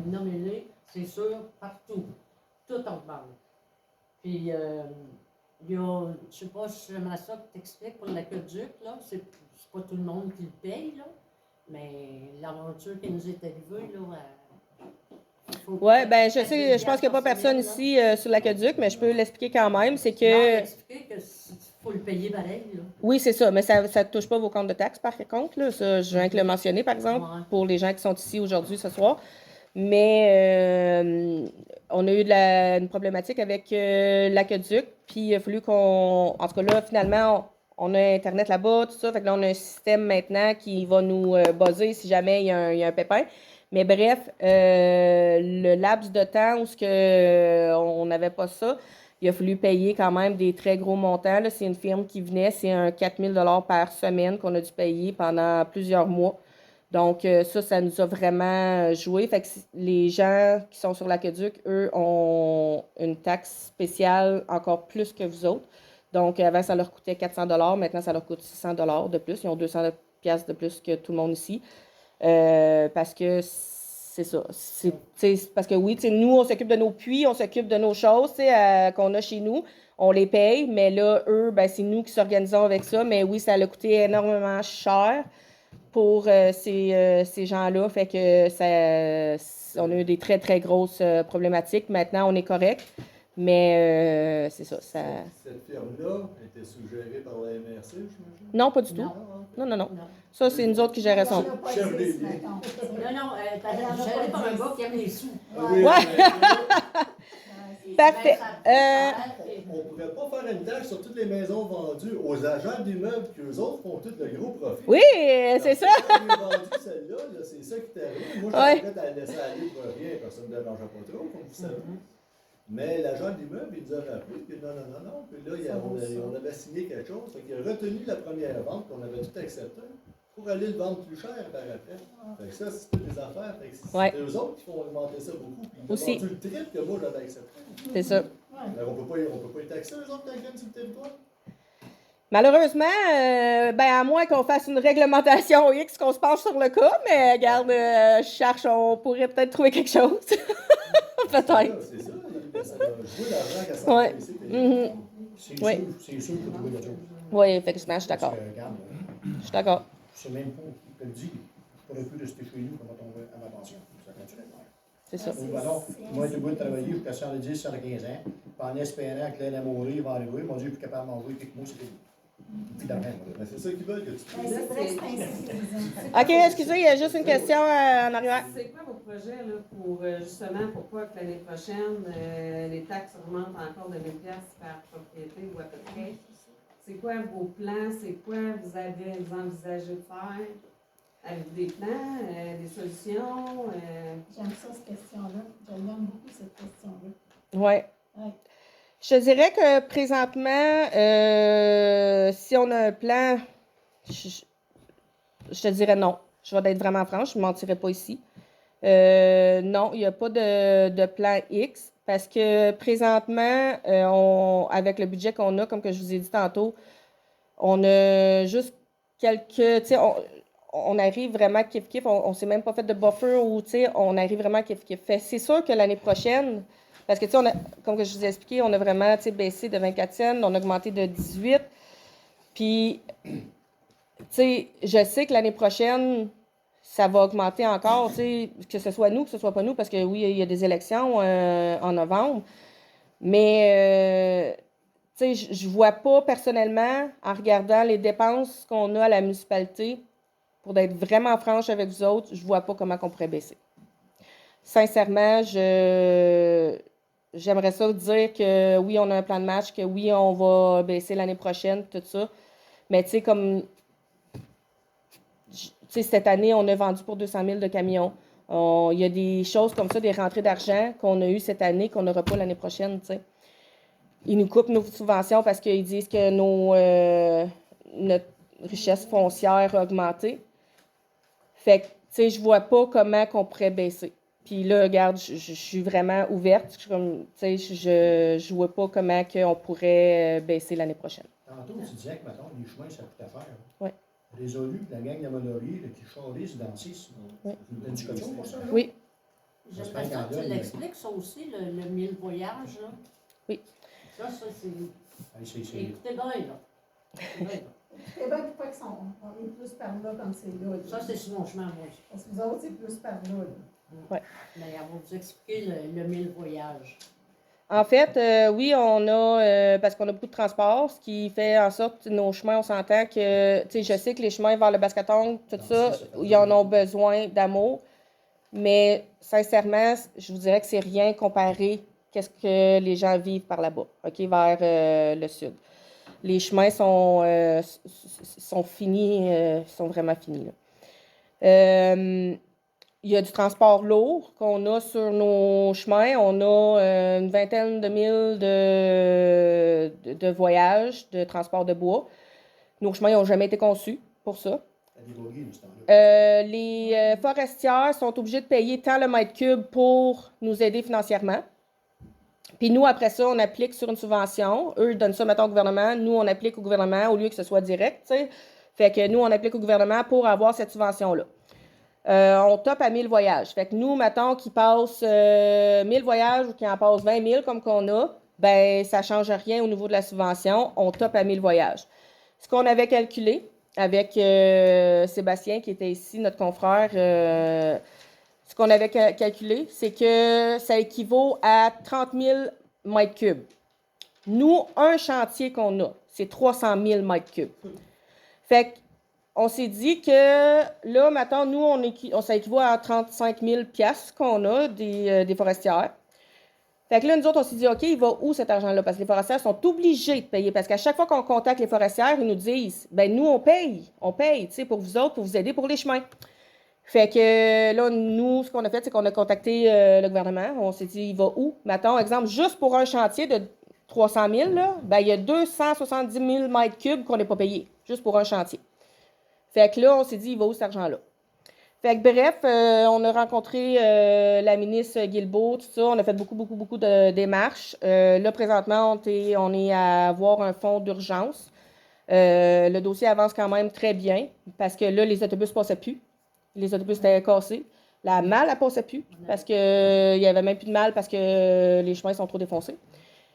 nommez-les, c'est sûr, partout. Tout augmente. Puis, il y a, je sais pas si j'aimerais ça que tu expliques pour l'aqueduc, là, c'est pas tout le monde qui le paye, là, mais l'aventure qui nous est arrivée, là, Oui, ben je sais, je pense qu'il n'y a pas personne ici sur l'aqueduc, mais je peux l'expliquer quand même. C'est que. Non, expliquer que faut le payer pareil, là. Oui, c'est ça, mais ça ne touche pas vos comptes de taxes, par contre. Là. Ça, je viens de le mentionner, par exemple, Ouais. pour les gens qui sont ici aujourd'hui, ce soir. Mais on a eu une problématique avec l'aqueduc, puis il a fallu qu'on. En tout cas, là, finalement, on a Internet là-bas, tout ça. Fait que là, on a un système maintenant qui va nous buzzer si jamais il y a un pépin. Mais bref, le laps de temps où on n'avait pas ça, il a fallu payer quand même des très gros montants. Là, c'est une firme qui venait, c'est un 4 000 $ par semaine qu'on a dû payer pendant plusieurs mois. Donc, ça nous a vraiment joué. Fait que les gens qui sont sur l'aqueduc, eux, ont une taxe spéciale encore plus que vous autres. Donc, avant, ça leur coûtait 400 $, maintenant, ça leur coûte 600 $ de plus. Ils ont 200 $ de plus que tout le monde ici. Parce que c'est ça. Parce que oui, nous, on s'occupe de nos puits, on s'occupe de nos choses qu'on a chez nous. On les paye, mais là, eux, ben, c'est nous qui s'organisons avec ça. Mais oui, ça a coûté énormément cher pour ces gens-là. Fait que on a eu des très, très grosses problématiques. Maintenant, on est correct. Mais c'est ça. Cette firme-là était suggérée par la MRC, j'imagine? Non, pas du tout. Non. Ça, c'est nous autres qui gérons ça. Chef des liens. Non, t'as géré par un gars qui aime les sous. Ouais. Parfait. On ne pourrait pas faire une taxe sur toutes les maisons vendues aux agents d'immeubles qu'eux autres font tout le gros profit. Oui, c'est ça. Quand j'ai vendu celle-là, c'est ça qui t'arrive. Moi, je suis prêt à la laisser aller pour rien, parce que ça ne me dérangeait pas trop, comme vous savez. Mais l'agent d'immeuble, il nous a rappelé, puis non. Puis là, on avait signé quelque chose. Fait qu'il a retenu la première vente qu'on avait tout accepté pour aller le vendre plus cher par après. Fait que ça, c'est toutes des affaires. Fait que c'est eux autres qui font augmenter ça beaucoup. Puis ils ont vendu le triple que moi, j'avais accepté. C'est ça. Mais on peut pas y taxer, eux autres, quand ils viennent sur le territoire. Malheureusement, à moins qu'on fasse une réglementation X, qu'on se penche sur le cas, mais regarde, je cherche, on pourrait peut-être trouver quelque chose. Peut-être. C'est ça. Ça va jouer l'argent qu'à s'en Ouais. C'est sûr qu'il faut trouver quelque chose. Oui, effectivement, je suis d'accord. Parce que, regarde, Je suis d'accord. je sais même pas qui peut le dire. Je pourrais plus rester chez nous quand on va à ma pension. Ça continue de faire. C'est ça. Ou alors, moi, j'ai beau travailler jusqu'à 110, 115 ans, puis en espérant que l'aide à mourir va arriver, mon Dieu, plus capable de m'envoyer, puis que moi, c'est fini. Puis d'argent, moi. Mais c'est ça qu'ils veulent que tu Ben, c'est vrai que c'est insécurisant. OK, excusez, il y a juste une question en arrière. C'est quoi vos projets là, pour justement pour pas que l'année prochaine les taxes augmentent encore de 1 000 $ par propriété ou à peu près? C'est quoi vos plans? C'est quoi vous envisagez de faire? Avez-vous des plans, des solutions? J'aime ça, cette question-là. J'aime beaucoup cette question-là. Oui. Ouais. Je dirais que présentement, si on a un plan, je te dirais non. Je vais être vraiment franche, je ne mentirai pas ici. Non, il n'y a pas de plan X parce que présentement, avec le budget qu'on a, comme que je vous ai dit tantôt, on a juste quelques, tu sais, on arrive vraiment kiff-kiff, on ne s'est même pas fait de buffer ou, tu sais, on arrive vraiment kiff-kiff. C'est sûr que l'année prochaine, parce que, tu sais, comme je vous ai expliqué, on a vraiment, tu sais, baissé de 24 cents, on a augmenté de 18. Puis, tu sais, je sais que l'année prochaine, ça va augmenter encore, tu sais, que ce soit nous, que ce soit pas nous, parce que oui, il y a des élections en novembre. Mais, tu sais, je vois pas personnellement, en regardant les dépenses qu'on a à la municipalité, pour être vraiment franche avec vous autres, je vois pas comment on pourrait baisser. sincèrement, j'aimerais ça dire que oui, on a un plan de match, que oui, on va baisser l'année prochaine, tout ça. Mais tu sais, comme, tu sais, cette année, on a vendu pour 200 000 de camions. Il y a des choses comme ça, des rentrées d'argent qu'on a eues cette année, qu'on n'aura pas l'année prochaine, tu sais. Ils nous coupent nos subventions parce qu'ils disent que notre richesse foncière a augmenté. Fait que, tu sais, je vois pas comment qu'on pourrait baisser. Puis là, regarde, je suis vraiment ouverte. Je suis comme, tu sais, je vois pas comment on pourrait baisser l'année prochaine. Tantôt, tu disais que, mettons, les chemins, ça coûte à faire. Oui. Résolu, la gang de Monorie, qui charrisse dans 6. Oui. As-tu quelque chose pour ça? Là? Oui. J'aimerais ça que tu l'expliques, ça aussi, le 1000 voyages, là. Oui. Ça, c'est... Écoutez bien, là. C'est bien pourquoi on est plus par là comme c'est là. Ça, c'est sur mon chemin, moi. Parce que vous autres, c'est plus par là. Oui. Mais on va vous expliquer le 1000 voyages. En fait, oui, on a, parce qu'on a beaucoup de transport, ce qui fait en sorte que nos chemins, on s'entend que, tu sais, je sais que les chemins vers le Bascaton, tout ça, ils en ont besoin d'amour, mais sincèrement, je vous dirais que c'est rien comparé à ce que les gens vivent par là-bas, OK, vers le sud. Les chemins sont finis, sont vraiment finis, là. Il y a du transport lourd qu'on a sur nos chemins. On a une vingtaine de milles de voyages, de transport de bois. Nos chemins n'ont jamais été conçus pour ça. Les forestières sont obligées de payer tant le mètre cube pour nous aider financièrement. Puis nous, après ça, on applique sur une subvention. Eux, ils donnent ça, mettons, au gouvernement. Nous, on applique au gouvernement au lieu que ce soit direct, tu sais. Fait que nous, on applique au gouvernement pour avoir cette subvention-là. On top à 1000 voyages. Fait que nous, mettons, qui passe 1000 voyages ou qui en passe 20 000 comme qu'on a, ben ça ne change rien au niveau de la subvention. On top à 1000 voyages. Ce qu'on avait calculé avec Sébastien, qui était ici, notre confrère, ce qu'on avait calculé, c'est que ça équivaut à 30 000 mètres cubes. Nous, un chantier qu'on a, c'est 300 000 mètres cubes. Fait qu'on s'est dit que là, maintenant, nous, ça équivaut à 35 000 piastres qu'on a des forestières. Fait que là, nous autres, on s'est dit, OK, il va où cet argent-là? Parce que les forestières sont obligées de payer. Parce qu'à chaque fois qu'on contacte les forestières, ils nous disent, ben nous, on paye, tu sais, pour vous autres, pour vous aider pour les chemins. Fait que là, nous, ce qu'on a fait, c'est qu'on a contacté le gouvernement. On s'est dit, il va où? Mettons, exemple, juste pour un chantier de 300 000, là, ben, il y a 270 000 mètres cubes qu'on n'a pas payés, juste pour un chantier. Fait que là, on s'est dit, il va où cet argent-là? Fait que bref, on a rencontré la ministre Guilbeault, tout ça. On a fait beaucoup de démarches. Là, présentement, on est à avoir un fonds d'urgence. Le dossier avance quand même très bien parce que là, les autobus ne passaient plus. Les autobus étaient cassés. La malle, elle ne passait plus parce qu'il n'y avait même plus de malle parce que les chemins sont trop défoncés.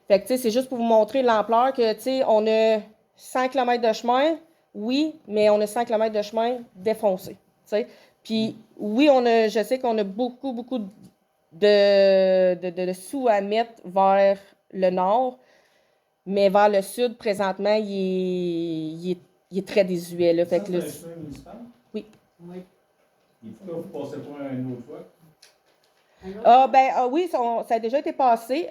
Fait que, tu sais, c'est juste pour vous montrer l'ampleur que, tu sais, on a 100 km de chemin, oui, mais on a 100 km de chemin défoncés, tu sais. Puis, oui, je sais qu'on a beaucoup de sous à mettre vers le nord, mais vers le sud, présentement, il est très désuet, là. Fait que là, oui. Oui. Et pourquoi vous ne passez pas une autre fois? Oui, ça a déjà été passé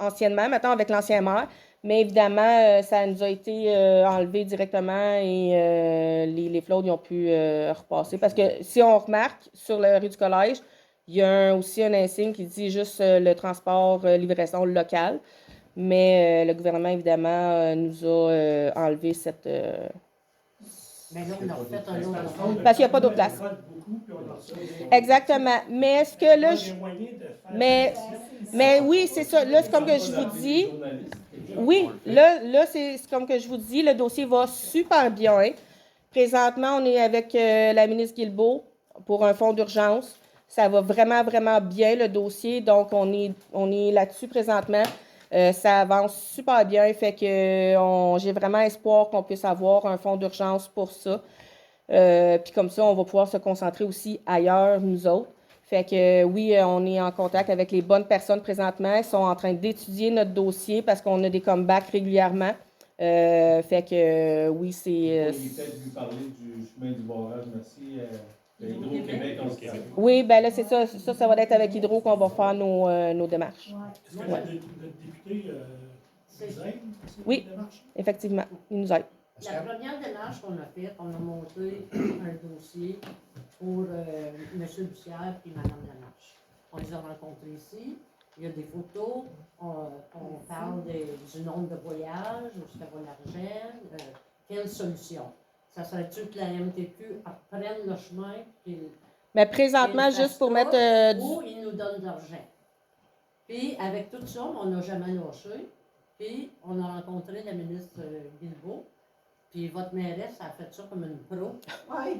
anciennement, maintenant avec l'ancien maire, mais évidemment, ça nous a été enlevé directement et les flottes ont pu repasser. Parce que si on remarque, sur la rue du Collège, il y a aussi un insigne qui dit juste le transport livraison local, mais le gouvernement, évidemment, nous a enlevé cette... Mais là, on a refait un autre. Parce qu'il n'y a pas d'autre place. Exactement. Mais est-ce que là, mais oui, c'est ça. Là, c'est comme que je vous dis. Oui, là, c'est comme que je vous dis, le dossier va super bien. Présentement, on est avec la ministre Guilbeault pour un fonds d'urgence. Ça va vraiment bien, le dossier. Donc, on est là-dessus présentement. Ça avance super bien, fait que j'ai vraiment espoir qu'on puisse avoir un fonds d'urgence pour ça. Puis comme ça, on va pouvoir se concentrer aussi ailleurs, nous autres. Fait que oui, on est en contact avec les bonnes personnes présentement. Ils sont en train d'étudier notre dossier parce qu'on a des comebacks régulièrement. Fait que oui, c'est... Il peut-être lui parler du chemin du barrage, merci. Hydro-Québec, on se dit. Oui, ben là, c'est ça. Ça va être avec Hydro qu'on va faire nos démarches. Ouais. Est-ce que notre député nous aide? Oui. dans la démarche? Effectivement, ils nous aident. La première démarche qu'on a faite, on a monté un dossier pour M. Bussière et Mme Lamarche. On les a rencontrés ici. Il y a des photos. On parle du nombre de voyages, où ça va l'argent. Quelle solution? Ça serait-tu que la MTQ apprenne le chemin Mais présentement, qu'ils juste pour fassent mettre ça, du... ou ils nous donnent de l'argent? Puis, avec tout ça, on n'a jamais lâché. Puis, on a rencontré la ministre Guilbeault. Puis, votre mairesse a fait ça comme une pro. Ouais.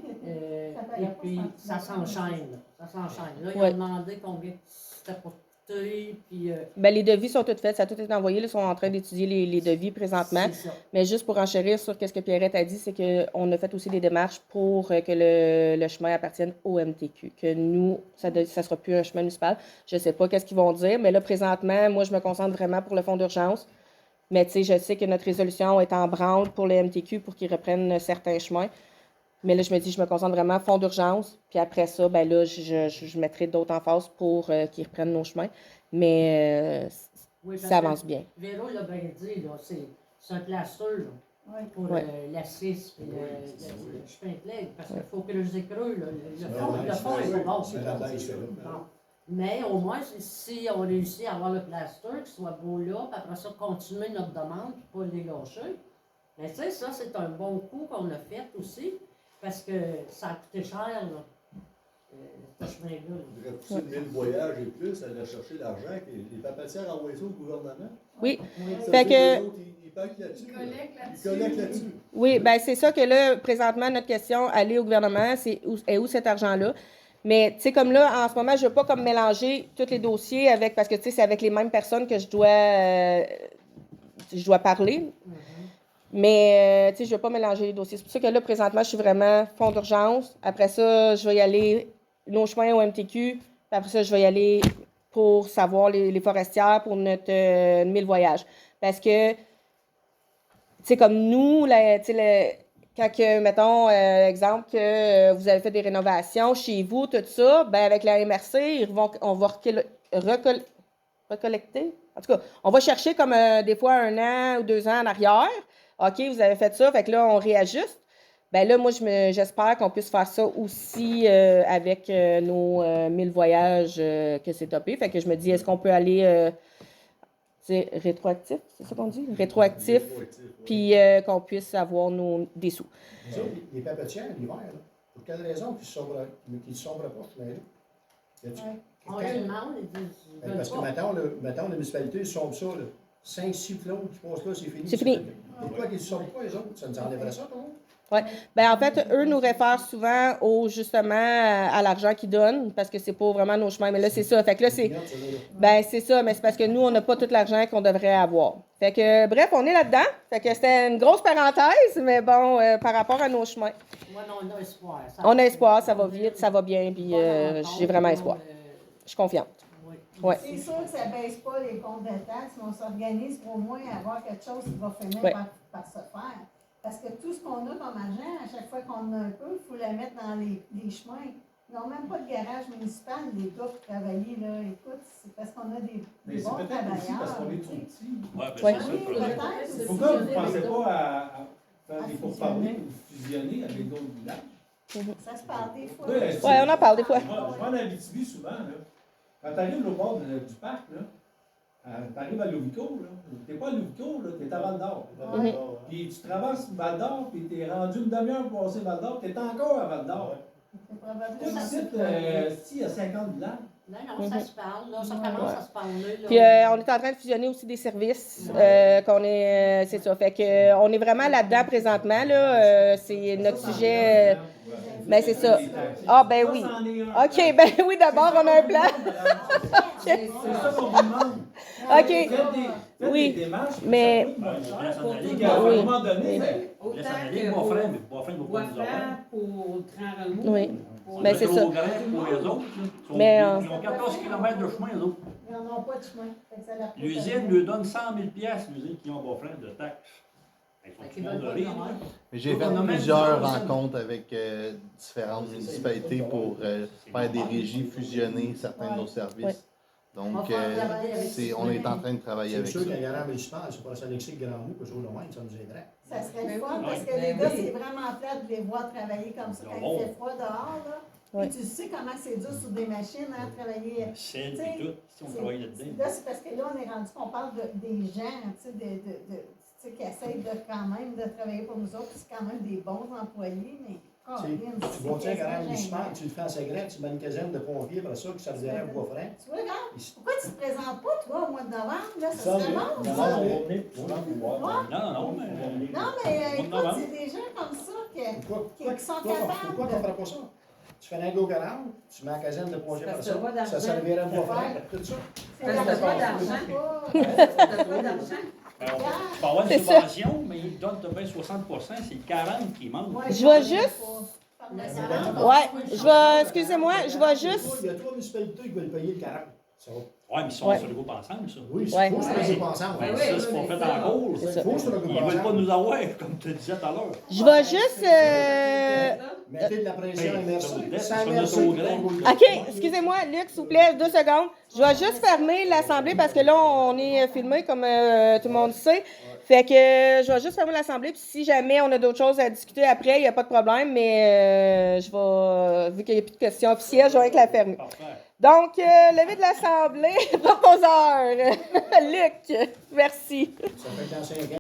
Et puis, ça s'enchaîne. Là. Ça s'enchaîne. Là, ils Ouais. ont demandé combien c'était pour coûter. Puis, Ben, les devis sont toutes faites, ça a tout été envoyé. Là, ils sont en train d'étudier les devis présentement. c'est ça. Mais juste pour enchérir sur ce que Pierrette a dit, c'est qu'on a fait aussi des démarches pour que le chemin appartienne au MTQ. Que nous, ça ne sera plus un chemin municipal. Je ne sais pas qu'est-ce qu'ils vont dire, mais là, présentement, moi, je me concentre vraiment pour le fonds d'urgence. Mais tu sais, je sais que notre résolution est en branle pour le MTQ pour qu'ils reprennent certains chemins. Mais là, je me dis, je me concentre vraiment fonds d'urgence. Puis après ça, ben là, je mettrai d'autres en face pour qu'ils reprennent nos chemins. Mais Oui, parce ça que avance bien. Véro l'a bien dit, là, c'est un plaster là, Ouais. pour Ouais. la 6 et le chemin de l'aigle, parce qu'il faut que je creux. Là, le Ouais, fond est pas bon. c'est la baisse, là. Bon. Mais au moins, si on réussit à avoir le plaster, qu'il soit beau là, puis après ça, continuer notre demande, puis pas les lâcher. Mais tu sais, ça, c'est un bon coup qu'on a fait aussi, parce que ça a coûté cher, là, ce chemin-là. Il faudrait pousser 1000 voyages et plus, aller chercher l'argent. Les papetières envoient ça au gouvernement. Oui. Oui. Ça Fait veut dire que- eux autres, ils payent là-dessus. Ils collectent Ils là-dessus. collectent là-dessus. Oui, ben c'est ça que là, présentement, notre question, aller au gouvernement, c'est où cet argent-là? Mais, tu sais, comme là, en ce moment, je ne veux pas comme mélanger tous les dossiers avec, parce que, tu sais, c'est avec les mêmes personnes que je dois parler. Mais, tu sais, je ne veux pas mélanger les dossiers. C'est pour ça que là, présentement, je suis vraiment fonds d'urgence. Après ça, je vais y aller nos chemins au MTQ. Puis après ça, je vais y aller pour savoir les forestières pour notre 1000 voyages. Parce que, tu sais, comme nous, tu sais, quand, mettons, exemple, que vous avez fait des rénovations chez vous, tout ça, ben avec la MRC, on va recollecter. En tout cas, on va chercher comme des fois 1 an ou 2 ans en arrière. OK, vous avez fait ça, fait que là, on réajuste. Ben là, moi, j'espère qu'on puisse faire ça aussi avec nos 1000 voyages que c'est topé. Fait que je me dis, est-ce qu'on peut aller... c'est rétroactif, c'est ça qu'on dit? Rétroactif, puis qu'on puisse avoir des sous. Ça, les papetières, l'hiver, là, pour quelle raison qu'ils ne s'ouvrent pas, ce chemin-là? Y a-tu- Ouais. On les demande, ils disent, ils Ben, veulent parce que pas. mettons, la municipalité, ils sauve ça, là. 5-6 flots qui passent là, c'est fini. C'est fini. Pourquoi qu'ils ne sauvent pas, les autres? Ça nous enlèverait ça, tout le monde? Ben en fait, eux nous réfèrent souvent justement à l'argent qu'ils donnent, parce que c'est pas vraiment nos chemins. Mais là, c'est ça. Fait que là, c'est... Ben, c'est ça, mais c'est parce que nous, on n'a pas tout l'argent qu'on devrait avoir. Fait que, bref, on est là-dedans. Fait que c'était une grosse parenthèse, mais bon, par rapport à nos chemins. Moi, non, on a espoir. On a espoir, ça va vite, ça va bien, puis j'ai vraiment espoir. Je suis confiante. Oui. Ouais. C'est sûr que ça ne baisse pas les comptes de taxes, mais on s'organise pour au moins avoir quelque chose qui va finir Ouais. par se faire. Parce que tout ce qu'on a comme argent, à chaque fois qu'on en a un peu, il faut la mettre dans les chemins. Ils n'ont même pas de garage municipal, les gars, pour travailler. Là. Écoute, c'est parce qu'on a des Mais c'est bons peut-être aussi travailleurs. parce qu'on est tu trop sais. petits. Ouais, ben, Ouais. c'est ça le Oui, problème. peut-être. Pourquoi vous ne pensez pas à faire À des pourparlers fusionner. ou fusionner avec d'autres villages? Ça se parle des fois. Oui, Ouais, on en parle des fois. Je vais en Abitibi souvent. Là. Quand tu arrives au bord du parc, tu arrives à Louvico, tu n'es pas à Louvico, tu es à Val-d'Or. Puis tu traverses Val-d'Or, puis tu es rendu une demi-heure pour passer Val-d'or, tu es encore à Val-d'or. C'est probablement Toi, ça. ici, il y a 50 villages. Non, ça se parle, là, ça commence à se parler. Là. Puis on est en train de fusionner aussi des services c'est ça. Fait que on est vraiment là-dedans présentement, là. C'est notre sujet. Ben, c'est ça. Ah, ben oui. OK, ben oui, d'abord, on a un plan. C'est ça qu'on vous demande. OK. Faites Oui, des démarches, mais- ça coûte moins cher. Pour Puis tout qu'à un Oui. moment donné, ben, Autant Laisse aller que Boisfranc, pour mais Boisfranc ne va pas nous avoir. Boisfranc, pour Grand Remous. Oui. pour- Ben, c'est ça. Trop grand pour eux autres. Là. Mais, Ils ont 14 km de chemin, eux autres. Ils n'en ont pas de chemin. Fait que ça leur coûte L'usine rien. lui donne 100 000 l'usine qui ont Boisfranc de taxes. Ils font Fait tout qu'ils le veulent monde pas rire. le voir. Mais j'ai fait On a même plusieurs dit, rencontres avec différentes municipalités pour faire des régies, fusionner certains de nos services. Ouais. Donc, On va faire travailler avec on est en train de travailler C'est avec ça. sûr qu'un garage municipal, c'est pas s'annexer le grand mot, que chose de même, ça nous aiderait. Ça serait Ben le fun, oui. parce que Ben les gars, oui. c'est vraiment plate de les voir travailler comme ça quand Bon. il fait froid dehors, là. Ouais. Puis tu sais comment c'est dur sur des machines, hein, travailler. Le sel Tu sais, et tout, si on travaille là-dedans. Là, c'est parce que là, on est rendu qu'on parle des gens, tu sais, tu sais, qui essayent de quand même de travailler pour nous autres, c'est quand même des bons employés, mais. Tu bâtis un garage municipal, tu le fais en secret, tu mets une quinzaine de pompiers après ça, que ça te dirait à bois franc. Tu vois, regarde, pourquoi tu te présentes pas, toi, au mois de novembre, là, ça Ça, serait bon, on ça? va venir pour voir. Non, mais. Non, mais Au mois de écoute, novembre. c'est des gens comme ça qui sont Pourquoi capables on ne de... ferait pas ça? Tu fais un gros garage, tu mets une quinzaine de pompiers Parce après que t'as pas ça, d'argent. ça servirait à bois franc, Ouais. tout ça. C'est Parce que t'as pas d'argent. pas- T'as pas d'argent. Tu peux avoir une C'est ça. subvention, mais ils donnent de bien 60%, c'est le 40 qui manque. Ouais, Je vais connais juste- pas. Ouais, je vais, excusez-moi, je vais juste. Il y a 3 municipalités qui veulent payer le 40. Ça va. Ouais, mais ils sont Ouais. sur le groupe ensemble, ça. Oui, Ouais. il faut se Ouais. faire ensemble. Ouais, oui, ça, oui, c'est pas mais fait ça, en rôle. c'est ça. Il faut se faire Ils veulent pas ensemble. nous avoir, comme tu disais tout à l'heure. Je vais juste. Mettez de la pression Hey, MRC. sur le dette, Sans sur MRC, notre on va le OK, excusez-moi, Luc, s'il vous plaît, 2 secondes. Je vais juste fermer l'Assemblée parce que là, on est filmé, comme tout le monde sait. Fait que je vais juste fermer l'Assemblée, puis si jamais on a d'autres choses à discuter après, il n'y a pas de problème, mais je vais, vu qu'il n'y a plus de questions officielles, je vais avec la fermer. Parfait. Donc, levé de l'Assemblée, proposeur, Luc, merci. Ça fait dans 5 ans.